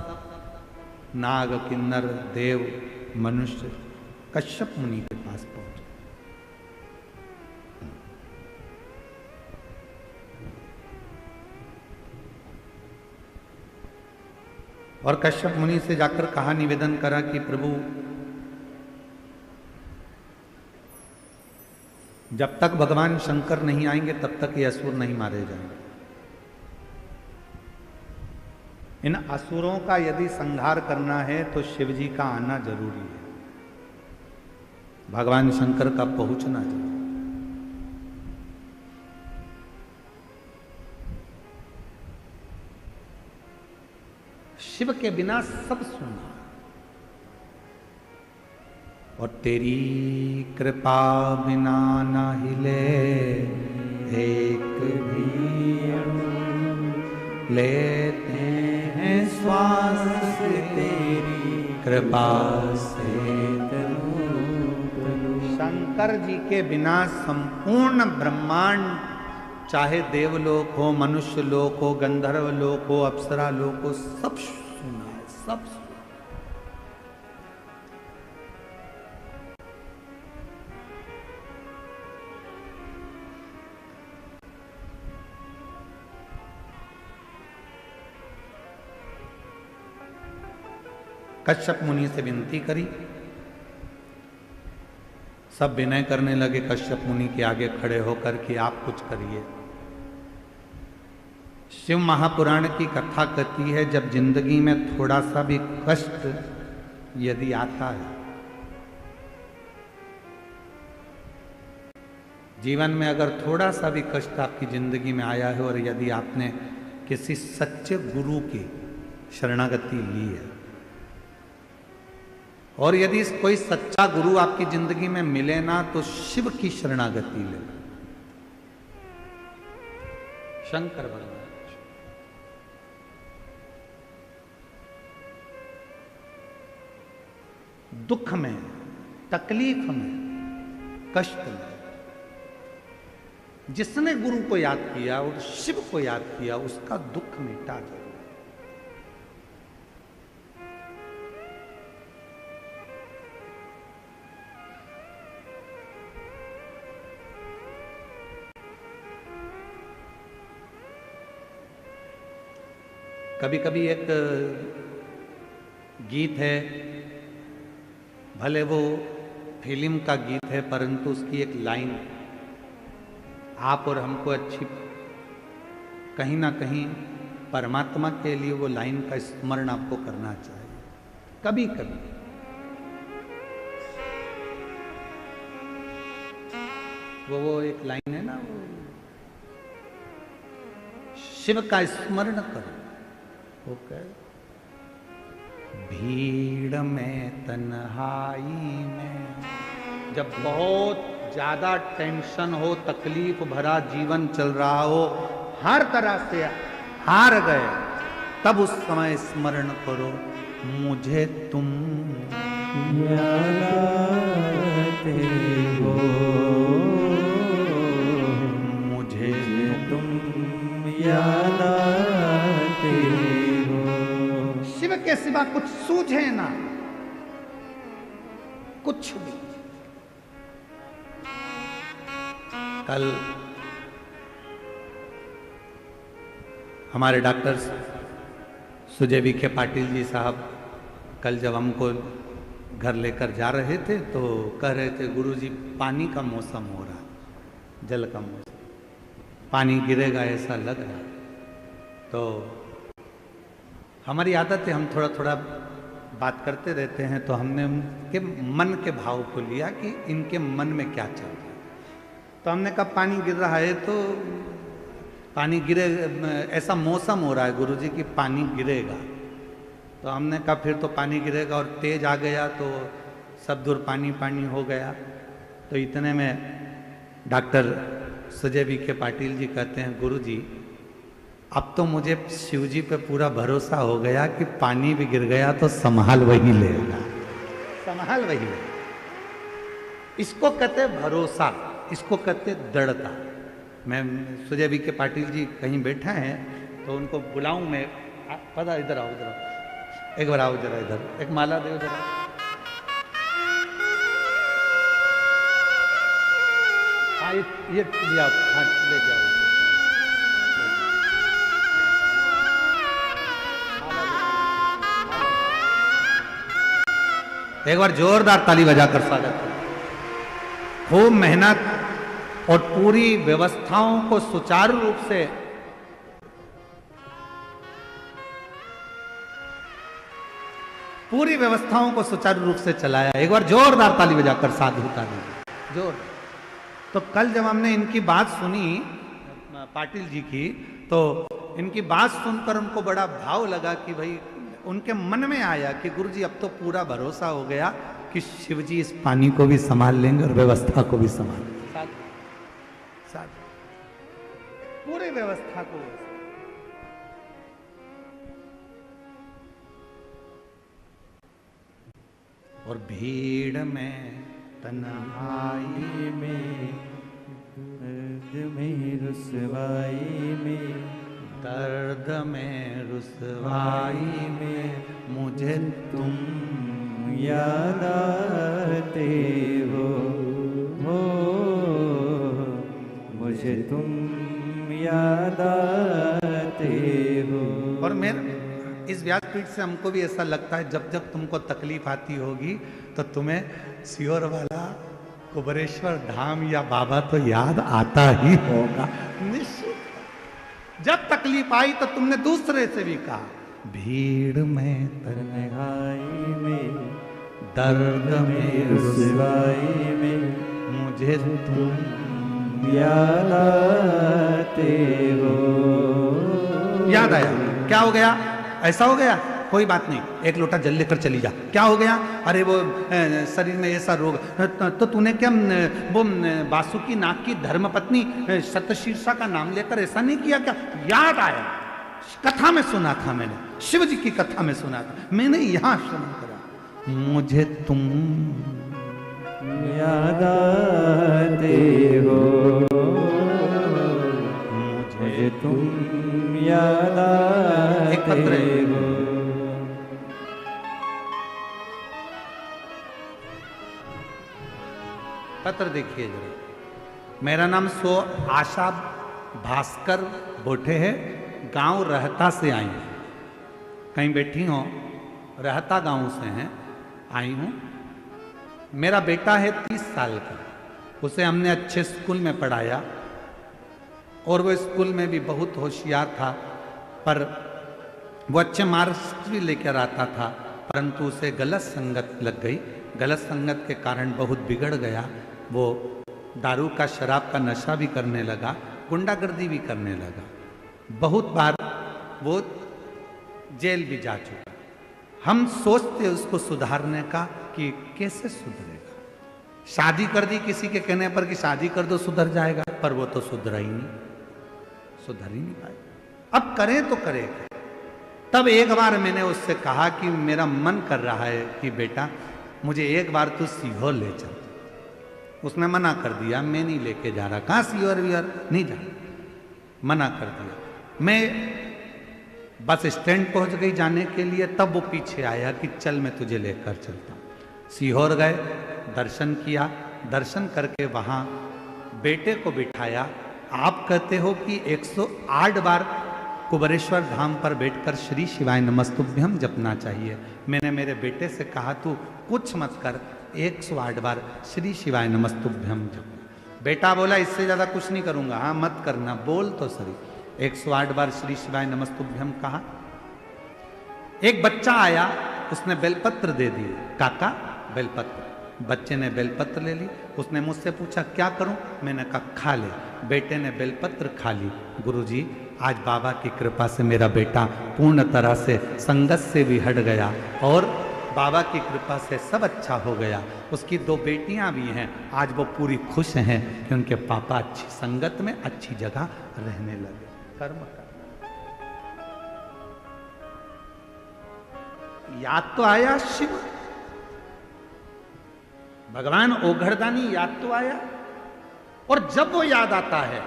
नाग, किन्नर, देव, मनुष्य कश्यप मुनि के पास पहुंचे। और कश्यप मुनि से जाकर कहा, निवेदन करा कि प्रभु, जब तक भगवान शंकर नहीं आएंगे तब तक ये असुर नहीं मारे जाएंगे। इन असुरों का यदि संहार करना है तो शिव जी का आना जरूरी है, भगवान शंकर का पहुंचना जरूरी। शिव के बिना सब सुना, और तेरी कृपा बिना न हिले एक भी अणु, लेते हैं श्वास तेरी कृपा से तनु। शंकर जी के बिना संपूर्ण ब्रह्मांड, चाहे देवलोक हो, मनुष्य लोक हो, गंधर्व लोक हो, अप्सरा लोक हो, सब सुना है, सब सुना। कश्यप मुनि से विनती करी, सब विनय करने लगे कश्यप मुनि के आगे खड़े होकर कि आप कुछ करिए। शिव महापुराण की कथा कहती है, जब जिंदगी में थोड़ा सा भी कष्ट यदि आता है, जीवन में अगर थोड़ा सा भी कष्ट आपकी जिंदगी में आया है और यदि आपने किसी सच्चे गुरु की शरणागति ली है, और यदि कोई सच्चा गुरु आपकी जिंदगी में मिले ना, तो शिव की शरणागति ले, शंकर भगवान। दुख में, तकलीफ में, कष्ट में जिसने गुरु को याद किया और शिव को याद किया, उसका दुख मिटा जाए। कभी कभी एक गीत है, भले वो फिल्म का गीत है, परंतु उसकी एक लाइन आप और हमको अच्छी, कहीं ना कहीं परमात्मा के लिए वो लाइन का स्मरण आपको करना चाहिए। कभी कभी वो एक लाइन है ना, वो शिव का स्मरण करो। ओके, भीड़ में, तन्हाई में, जब बहुत ज्यादा टेंशन हो, तकलीफ भरा जीवन चल रहा हो, हर तरह से हार गए, तब उस समय स्मरण करो, मुझे तुम याद आते हो, मुझे तुम याद आते हो। शिव के सिवा कुछ सूझे ना, कुछ भी। कल हमारे डॉक्टर सुजय विखे पाटिल जी साहब कल जब हमको घर लेकर जा रहे थे तो कह रहे थे गुरुजी पानी का मौसम हो रहा, जल का मौसम, पानी गिरेगा ऐसा लग रहा। तो हमारी आदत है हम थोड़ा थोड़ा बात करते रहते हैं, तो हमने उनके मन के भाव को लिया कि इनके मन में क्या चल रहा है। तो हमने कहा पानी गिर रहा है तो पानी गिरे, ऐसा मौसम हो रहा है गुरुजी कि पानी गिरेगा। तो हमने कहा फिर तो पानी गिरेगा, और तेज आ गया तो सब दूर पानी पानी हो गया। तो इतने में डॉक्टर सुजय विखे पाटिल जी कहते हैं गुरुजी अब तो मुझे शिव जी पे पूरा भरोसा हो गया कि पानी भी गिर गया तो संभाल वही लेगा, संभाल वही लेगा। इसको कहते भरोसा, इसको कहते दृढ़ता। मैं सुजय विखे पाटिल जी कहीं बैठा हैं तो उनको बुलाऊं मैं, पता इधर आओ, इधर आओ, एक बार आओ जरा इधर, एक माला दो जरा। हाँ ये ले आओ, हाँ ले जाओ। एक बार जोरदार ताली बजाकर स्वागत करें। खूब मेहनत और पूरी व्यवस्थाओं को सुचारू रूप से चलाया। एक बार जोरदार ताली बजाकर साधु ताली जोर। तो कल जब हमने इनकी बात सुनी पाटिल जी की, तो इनकी बात सुनकर उनको बड़ा भाव लगा कि भाई उनके मन में आया कि गुरुजी अब तो पूरा भरोसा हो गया कि शिव जी इस पानी को भी संभाल लेंगे और व्यवस्था को भी संभाल लेंगे, पूरी व्यवस्था को। और भीड़ में तन्हाई में, दर्द में रुसवाई में, दर्द में रुसवाई में मुझे तुम याद आते हो, मुझे तुम याद आते हो। और मेरे इस व्यासपीठ से हमको भी ऐसा लगता है जब जब तुमको तकलीफ आती होगी तो तुम्हें सियोर वाला कुबरेश्वर धाम या बाबा तो याद आता ही होगा निश्चित। जब तकलीफ आई तो तुमने दूसरे से भी कहा भीड़ में तन्हाई में, दर्द में रुसवाई में मुझे तुम याद आते हो। याद आया। क्या हो गया? ऐसा हो गया, कोई बात नहीं, एक लोटा जल लेकर चली जा। क्या हो गया? अरे वो शरीर में ऐसा रोग, तो तूने क्या वो बासुकी नाग की धर्मपत्नी शतशीर्षा का नाम लेकर ऐसा नहीं किया क्या? याद आया, कथा में सुना था मैंने, शिव जी की कथा में सुना था मैंने, यहाँ श्रवण करा। मुझे तुम याद आते हो, मुझे तुम याद आते हो। पत्र देखिए जरा। मेरा नाम आशा भास्कर बोठे है, गांव रहता से आई हूँ। कहीं बैठी हो, रहता गांव से हैं, आई हूँ। मेरा बेटा है 30 साल का, उसे हमने अच्छे स्कूल में पढ़ाया और वो स्कूल में भी बहुत होशियार था, पर वो अच्छे मार्क्स भी लेकर आता था, परंतु उसे गलत संगत लग गई। गलत संगत के कारण बहुत बिगड़ गया। वो दारू का, शराब का नशा भी करने लगा, गुंडागर्दी भी करने लगा। बहुत बार वो जेल भी जा चुका। हम सोचते उसको सुधारने का कि कैसे सुधरेगा। शादी कर दी किसी के कहने पर कि शादी कर दो सुधर जाएगा, पर वो तो सुधर ही नहीं पाएगा। अब करें तो करें। तब एक बार मैंने उससे कहा कि मेरा मन कर रहा है कि बेटा मुझे एक बार तू सीहोर ले चल। उसने मना कर दिया, मैं नहीं लेके जा रहा। कहाँ सीहोर वीहोर नहीं जा, मना कर दिया। मैं बस स्टैंड पहुंच गई जाने के लिए, तब वो पीछे आया कि चल मैं तुझे लेकर चलता हूँ। सीहोर गए, दर्शन किया, दर्शन करके वहाँ बेटे को बिठाया। आप कहते हो कि 108 बार कुबरेश्वर धाम पर बैठकर श्री शिवाय नमस्तुभ्यम जपना चाहिए। मैंने मेरे बेटे से कहा तू कुछ मत कर, 108 बार श्री शिवाय नमस्तुभ्यम जप। बेटा बोला इससे ज्यादा कुछ नहीं करूंगा। हाँ मत करना, बोल तो सही। 108 बार श्री शिवाय नमस्तुभ्यम कहा। एक बच्चा आया, उसने बेलपत्र दे दिए। काका बेलपत्र। बच्चे ने बेलपत्र ले ली। उसने मुझसे पूछा क्या करूं? मैंने कहा खा ले। बेटे ने बेलपत्र खा ली। गुरुजी आज बाबा की कृपा से मेरा बेटा पूर्ण तरह से संगत से भी हट गया और बाबा की कृपा से सब अच्छा हो गया। उसकी 2 बेटियां भी हैं, आज वो पूरी खुश हैं कि उनके पापा अच्छी संगत में अच्छी जगह रहने लगे। कर्म करना। याद तो आया शिव, भगवान ओघड़दानी याद तो आया। और जब वो याद आता है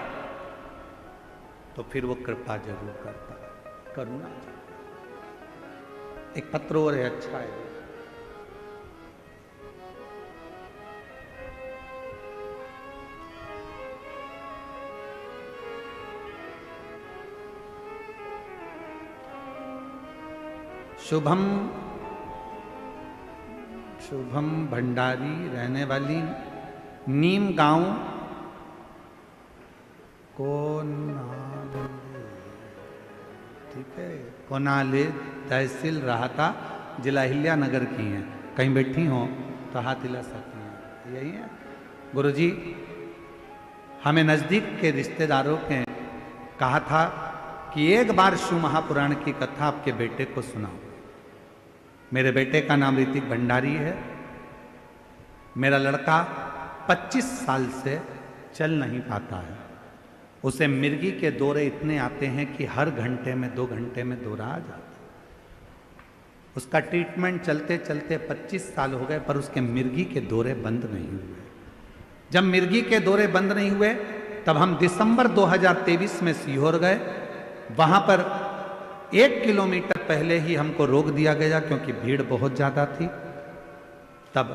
तो फिर वो कृपा जरूर करता है, करुणा। एक पत्र और है, अच्छा है। शुभम शुभम भंडारी, रहने वाली नीम गांव कोनाले, ठीक है, कोनाले तहसील राहता, जिला हिल्या नगर की हैं। कहीं बैठी हो तो हाथ हिला सकती हैं, यही है। गुरुजी हमें नजदीक के रिश्तेदारों के कहा था कि एक बार शिव महापुराण की कथा आपके बेटे को सुनाओ। मेरे बेटे का नाम ऋतिक भंडारी है। मेरा लड़का 25 साल से चल नहीं पाता है। उसे मिर्गी के दौरे इतने आते हैं कि हर घंटे में 2 घंटे में दौरा आ जाता है। उसका ट्रीटमेंट चलते चलते 25 साल हो गए पर उसके मिर्गी के दौरे बंद नहीं हुए। जब मिर्गी के दौरे बंद नहीं हुए तब हम दिसंबर 2023 में सीहोर गए। वहां पर 1 किलोमीटर पहले ही हमको रोक दिया गया क्योंकि भीड़ बहुत ज़्यादा थी। तब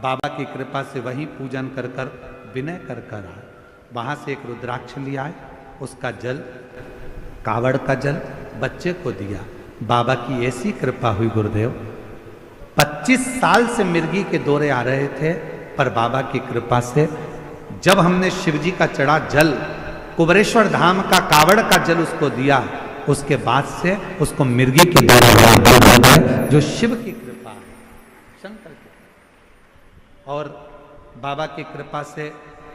बाबा की कृपा से वहीं पूजन कर कर विनय कर कर आए। वहाँ से एक रुद्राक्ष लिया है, उसका जल, कावड़ का जल बच्चे को दिया। बाबा की ऐसी कृपा हुई गुरुदेव, 25 साल से मिर्गी के दौरे आ रहे थे पर बाबा की कृपा से जब हमने शिवजी का चढ़ा जल, कुबरेश्वर धाम का कावड़ का जल उसको दिया, उसके बाद से उसको मिर्गी के दौरे बंद हो गए, जो शिव की कृपा है, शंकर की। और बाबा की कृपा से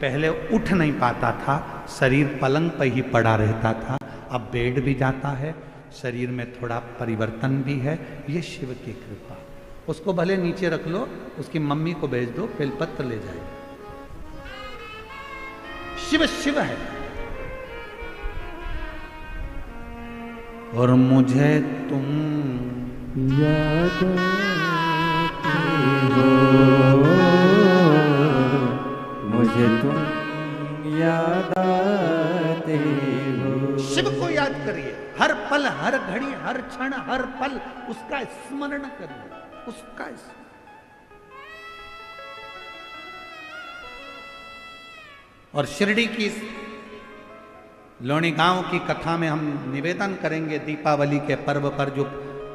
पहले उठ नहीं पाता था, शरीर पलंग पर ही पड़ा रहता था, अब बेड भी जाता है, शरीर में थोड़ा परिवर्तन भी है। ये शिव की कृपा। उसको भले नीचे रख लो, उसकी मम्मी को भेज दो, बेलपत्र ले जाए। शिव शिव है। और मुझे तुम याद हो, मुझे तुम याद आते हो। शिव को याद करिए, हर पल, हर घड़ी, हर क्षण, हर पल उसका स्मरण करिए, उसका और शिरडी की लोणी गांव की कथा में हम निवेदन करेंगे, दीपावली के पर्व पर जो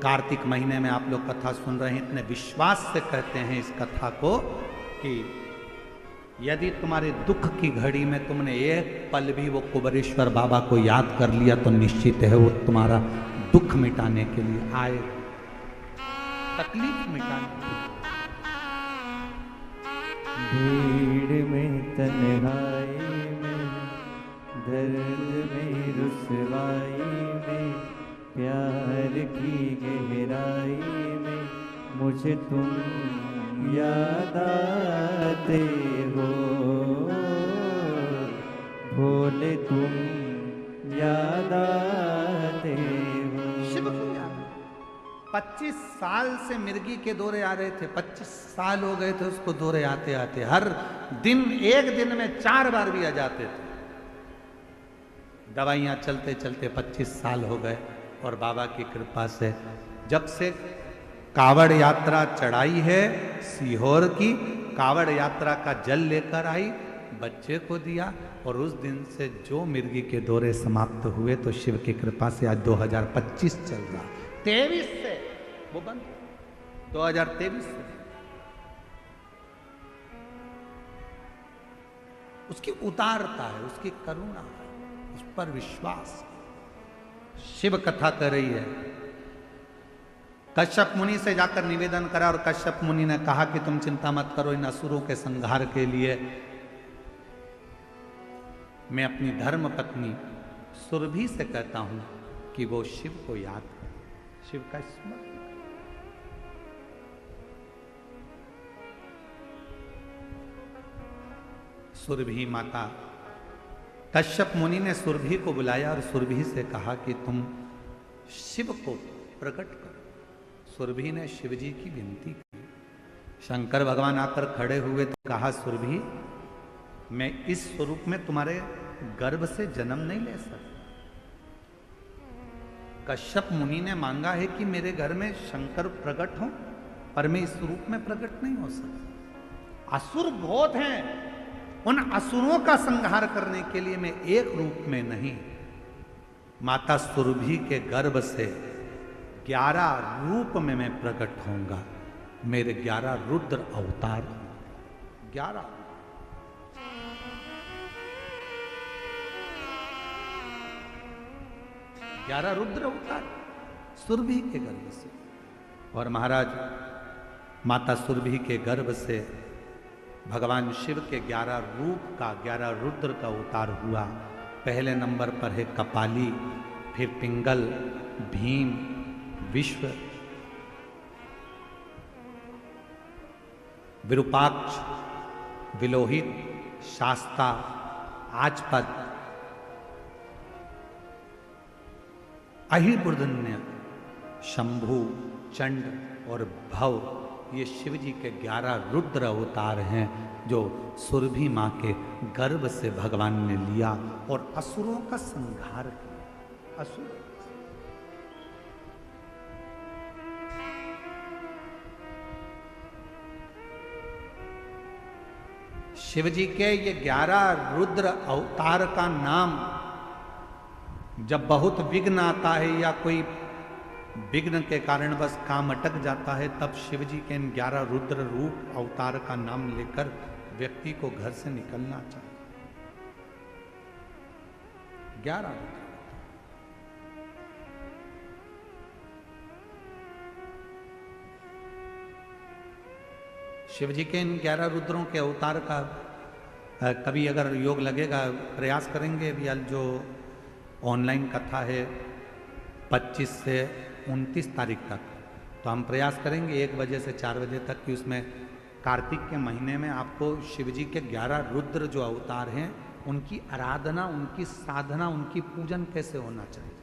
कार्तिक महीने में आप लोग कथा सुन रहे हैं, इतने विश्वास से कहते हैं इस कथा को कि यदि तुम्हारे दुख की घड़ी में तुमने एक पल भी वो कुबरेश्वर बाबा को याद कर लिया तो निश्चित है वो तुम्हारा दुख मिटाने के लिए आए, तकलीफ मिटाने के लिए। भीड़ में तन्हाई में, दर्द में रुसवाई में, प्यार की गहराई में मुझे तुम याद आते हो, भोले तुम याद आते हो। शिव को याद। 25 साल से मिर्गी के दौरे आ रहे थे, 25 साल हो गए थे उसको दौरे आते आते, हर दिन एक दिन में 4 बार भी आ जाते थे। दवाइयाँ चलते चलते 25 साल हो गए और बाबा की कृपा से जब से कावड़ यात्रा चढ़ाई है सीहोर की, कावड़ यात्रा का जल लेकर आई, बच्चे को दिया और उस दिन से जो मिर्गी के दौरे समाप्त हुए तो शिव की कृपा से आज 2025 चल रहा, 23 से वो बंद, 2023 से। उसकी उदारता है, उसकी करुणा है, उस पर विश्वास। शिव कथा कर रही है। कश्यप मुनि से जाकर निवेदन करा और कश्यप मुनि ने कहा कि तुम चिंता मत करो, इन असुरों के संहार के लिए मैं अपनी धर्म पत्नी सुरभि से कहता हूं कि वो शिव को याद करे, शिव का स्मरण करे। सुरभि माता, कश्यप मुनि ने सुरभि को बुलाया और सुरभि से कहा कि तुम शिव को प्रकट करो। सुरभि ने शिव जी की विनती की। शंकर भगवान आकर खड़े हुए तो कहा, सुरभि मैं इस स्वरूप में तुम्हारे गर्भ से जन्म नहीं ले सकता। कश्यप मुनि ने मांगा है कि मेरे घर में शंकर प्रकट हो, पर मैं इस रूप में प्रकट नहीं हो सकता। असुर बहुत हैं, उन असुरों का संहार करने के लिए मैं एक रूप में नहीं, माता सुरभि के गर्भ से 11 रूप में मैं प्रकट होऊंगा। मेरे 11 रुद्र अवतार, 11 रुद्र अवतार सुरभि के गर्भ से। और महाराज माता सुरभि के गर्भ से भगवान शिव के 11 रूप का, 11 रुद्र का अवतार हुआ। पहले नंबर पर है कपाली, फिर पिंगल, भीम, विश्व, विरूपाक्ष, विलोहित, शास्ता, आजपद, अहिर्बुर्धन्य, शंभु, चंड और भव। ये शिव जी के 11 रुद्र अवतार हैं जो सुरभि मां के गर्भ से भगवान ने लिया और असुरों का संहार किया। असुर शिव जी के ये 11 रुद्र अवतार का नाम जब बहुत विघ्न आता है या कोई विघ्न के कारण बस काम अटक जाता है, तब शिव जी के इन 11 रुद्र रूप अवतार का नाम लेकर व्यक्ति को घर से निकलना चाहिए। 11 शिव जी के इन 11 रुद्रों के अवतार का कभी अगर योग लगेगा, प्रयास करेंगे। अभी जो ऑनलाइन कथा है 25 से 29 तारीख तक, तो हम प्रयास करेंगे 1 बजे से 4 बजे तक कि उसमें कार्तिक के महीने में आपको शिव जी के 11 रुद्र जो अवतार हैं उनकी आराधना, उनकी साधना, उनकी पूजन कैसे होना चाहिए।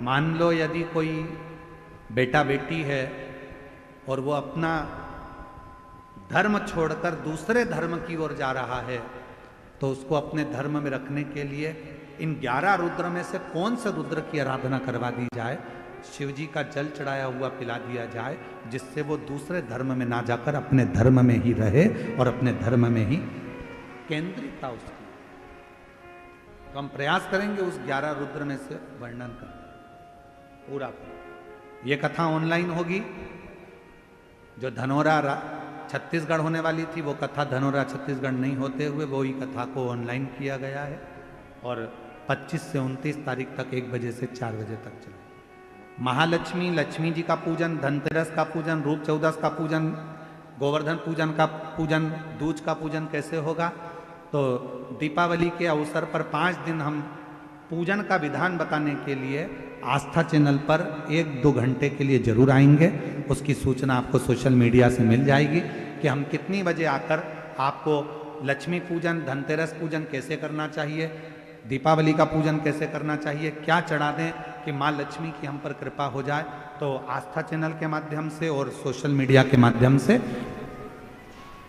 मान लो यदि कोई बेटा बेटी है और वो अपना धर्म छोड़कर दूसरे धर्म की ओर जा रहा है, तो उसको अपने धर्म में रखने के लिए इन 11 रुद्र में से कौन से रुद्र की आराधना करवा दी जाए, शिव जी का जल चढ़ाया हुआ पिला दिया जाए, जिससे वो दूसरे धर्म में ना जाकर अपने धर्म में ही रहे और अपने धर्म में ही केंद्रित था उसकी। तो हम प्रयास करेंगे उस 11 रुद्र में से वर्णन कर पूरा। ये कथा ऑनलाइन होगी। जो धनोरा छत्तीसगढ़ होने वाली थी वो कथा धनोरा छत्तीसगढ़ नहीं होते हुए वो ही कथा को ऑनलाइन किया गया है और 25 से 29 तारीख तक 1 बजे से 4 बजे तक चले। महालक्ष्मी, लक्ष्मी जी का पूजन, धनतेरस का पूजन, रूप चौदस का पूजन, गोवर्धन पूजन का पूजन, दूज का पूजन कैसे होगा, तो दीपावली के अवसर पर 5 दिन हम पूजन का विधान बताने के लिए आस्था चैनल पर 1-2 घंटे के लिए जरूर आएंगे। उसकी सूचना आपको सोशल मीडिया से मिल जाएगी कि हम कितनी बजे आकर आपको लक्ष्मी पूजन, धनतेरस पूजन कैसे करना चाहिए, दीपावली का पूजन कैसे करना चाहिए, क्या चढ़ा दें कि माँ लक्ष्मी की हम पर कृपा हो जाए। तो आस्था चैनल के माध्यम से और सोशल मीडिया के माध्यम से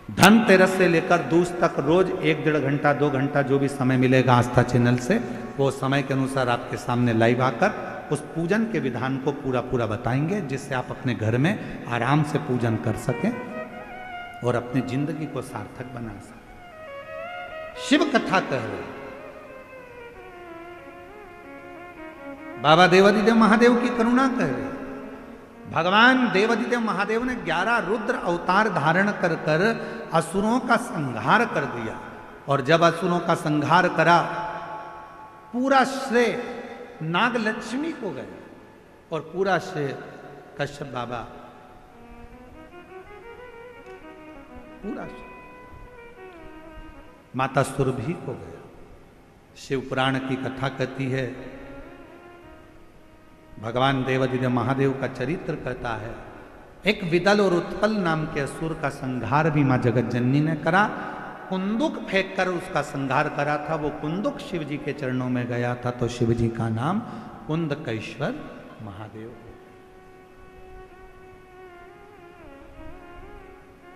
धनतेरस से लेकर दूज तक रोज 1-1.5 घंटा 2 घंटा जो भी समय मिलेगा आस्था चैनल से, वो समय के अनुसार आपके सामने लाइव आकर उस पूजन के विधान को पूरा बताएंगे, जिससे आप अपने घर में आराम से पूजन कर सकें और अपनी जिंदगी को सार्थक बना सकें। शिव कथा कह रहे। बाबा देवादिदेव महादेव की करुणा कह रहे। भगवान देवादिदेव महादेव ने 11 रुद्र अवतार धारण कर कर असुरों का संहार कर दिया। और जब असुरों का संहार करा, पूरा श्रेय नागलक्ष्मी को गया और पूरा श्रेय कश्यप बाबा, पूरा श्रेय माता सुरभि को गया। शिव पुराण की कथा कहती है, भगवान देवादिदेव महादेव का चरित्र कहता है, एक विदल और उत्पल नाम के असुर का संहार भी मां जगत जननी ने करा। कुंदुक फेंक कर उसका संहार करा था। वो कुंदुक शिव जी के चरणों में गया था, तो शिव जी का नाम कुंदकेश्वर महादेव।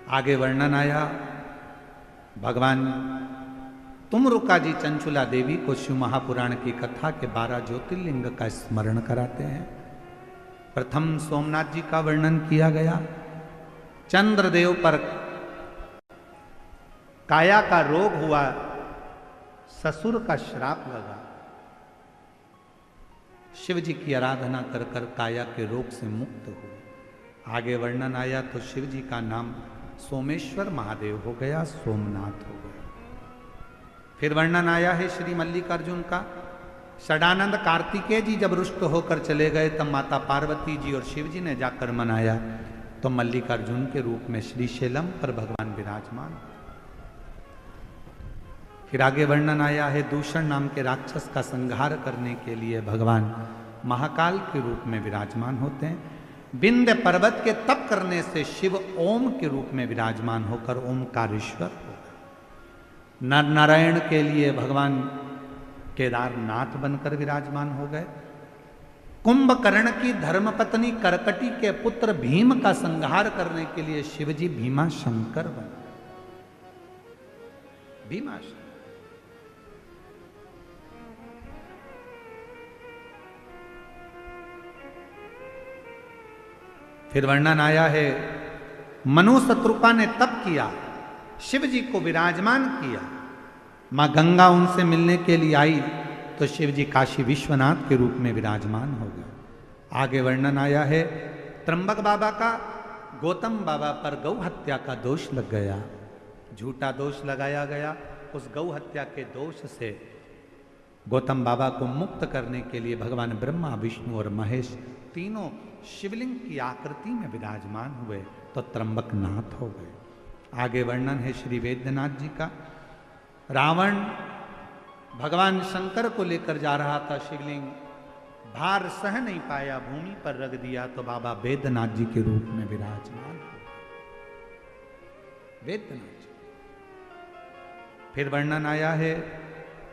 आगे वर्णन आया, भगवान तुमरुका जी चंचुला देवी को शिव महापुराण की कथा के 12 ज्योतिर्लिंग का स्मरण कराते हैं। प्रथम सोमनाथ जी का वर्णन किया गया। चंद्रदेव पर काया का रोग हुआ, ससुर का श्राप लगा। शिव जी की आराधना कर कर काया के रोग से मुक्त हुए। आगे वर्णन आया तो शिव जी का नाम सोमेश्वर महादेव हो गया, सोमनाथ हो गया। फिर वर्णन आया है श्री मल्लिकार्जुन का। षडानंद कार्तिकेय जी जब रुष्ट होकर चले गए, तब माता पार्वती जी और शिव जी ने जाकर मनाया, तो मल्लिकार्जुन के रूप में श्रीशैलम पर भगवान विराजमान। फिर आगे वर्णन आया है, दूषण नाम के राक्षस का संहार करने के लिए भगवान महाकाल के रूप में विराजमान होते हैं। विंध्य पर्वत के तप करने से शिव ओम के रूप में विराजमान होकर ओमकारेश्वर हो गए। नर नारायण के लिए भगवान केदारनाथ बनकर विराजमान हो गए। कुंभकर्ण की धर्मपत्नी करकटी के पुत्र भीम का संहार करने के लिए शिवजी भीमा शंकर बने। भीमा शंकर। फिर वर्णन आया है, मनु शत्रुपा ने तप किया, शिव जी को विराजमान किया। मां गंगा उनसे मिलने के लिए आई, तो शिव जी काशी विश्वनाथ के रूप में विराजमान हो गए। आगे वर्णन आया है, त्र्यंबक बाबा का गौतम बाबा पर गौ हत्या का दोष लग गया, झूठा दोष लगाया गया। उस गौ हत्या के दोष से गौतम बाबा को मुक्त करने के लिए भगवान ब्रह्मा, विष्णु और महेश तीनों शिवलिंग की आकृति में विराजमान हुए, तो त्र्यंबकनाथ हो गए। आगे वर्णन है श्री वेद्यनाथ जी का। रावण भगवान शंकर को लेकर जा रहा था शिवलिंग, भार सह नहीं पाया, भूमि पर रख दिया, तो बाबा वेद्यनाथ जी के रूप में विराजमान हुए। वेद्यनाथ जी। फिर वर्णन आया है,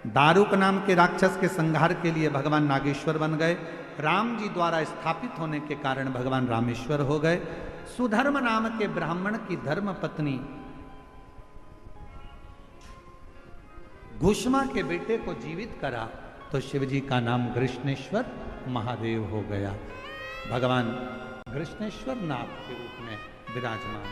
दारुक नाम के राक्षस के संहार के लिए भगवान नागेश्वर बन गए। राम जी द्वारा स्थापित होने के कारण भगवान रामेश्वर हो गए। सुधर्म नाम के ब्राह्मण की धर्म पत्नी घुष्मा के बेटे को जीवित करा, तो शिवजी का नाम कृष्णेश्वर महादेव हो गया। भगवान कृष्णेश्वर नाथ के रूप में विराजमान।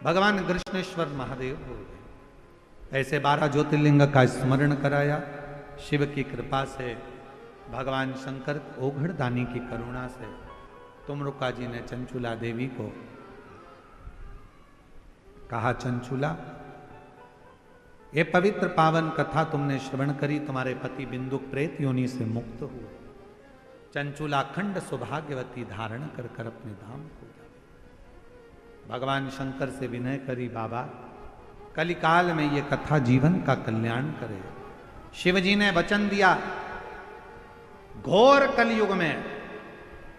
भगवान कृष्णेश्वर महादेव हो गए। ऐसे 12 ज्योतिर्लिंग का स्मरण कराया। शिव की कृपा से, भगवान शंकर ओघड़दानी की करुणा से तुमरुका जी ने चंचुला देवी को कहा, चंचुला ये पवित्र पावन कथा तुमने श्रवण करी, तुम्हारे पति बिंदुक प्रेत योनि से मुक्त हुए। चंचुला अखंड सौभाग्यवती धारण कर कर अपने धाम को जा। भगवान शंकर से विनय करी, बाबा कलिकाल में ये कथा जीवन का कल्याण करे। शिवजी ने वचन दिया, घोर कलयुग में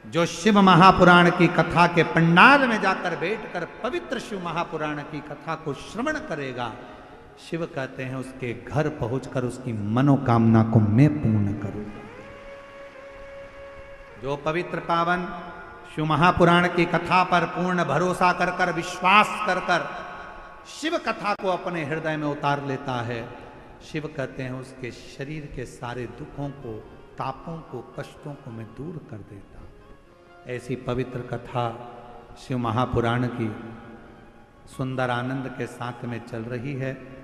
जो शिव महापुराण की कथा के पंडाल में जाकर बैठकर पवित्र शिव महापुराण की कथा को श्रवण करेगा, शिव कहते हैं उसके घर पहुंचकर उसकी मनोकामना को मैं पूर्ण करूंगा। जो पवित्र पावन शिव महापुराण की कथा पर पूर्ण भरोसा कर कर, विश्वास कर कर शिव कथा को अपने हृदय में उतार लेता है, शिव कहते हैं उसके शरीर के सारे दुखों को, तापों को, कष्टों को मैं दूर कर देता हूं। ऐसी पवित्र कथा शिव महापुराण की सुंदर आनंद के साथ में चल रही है।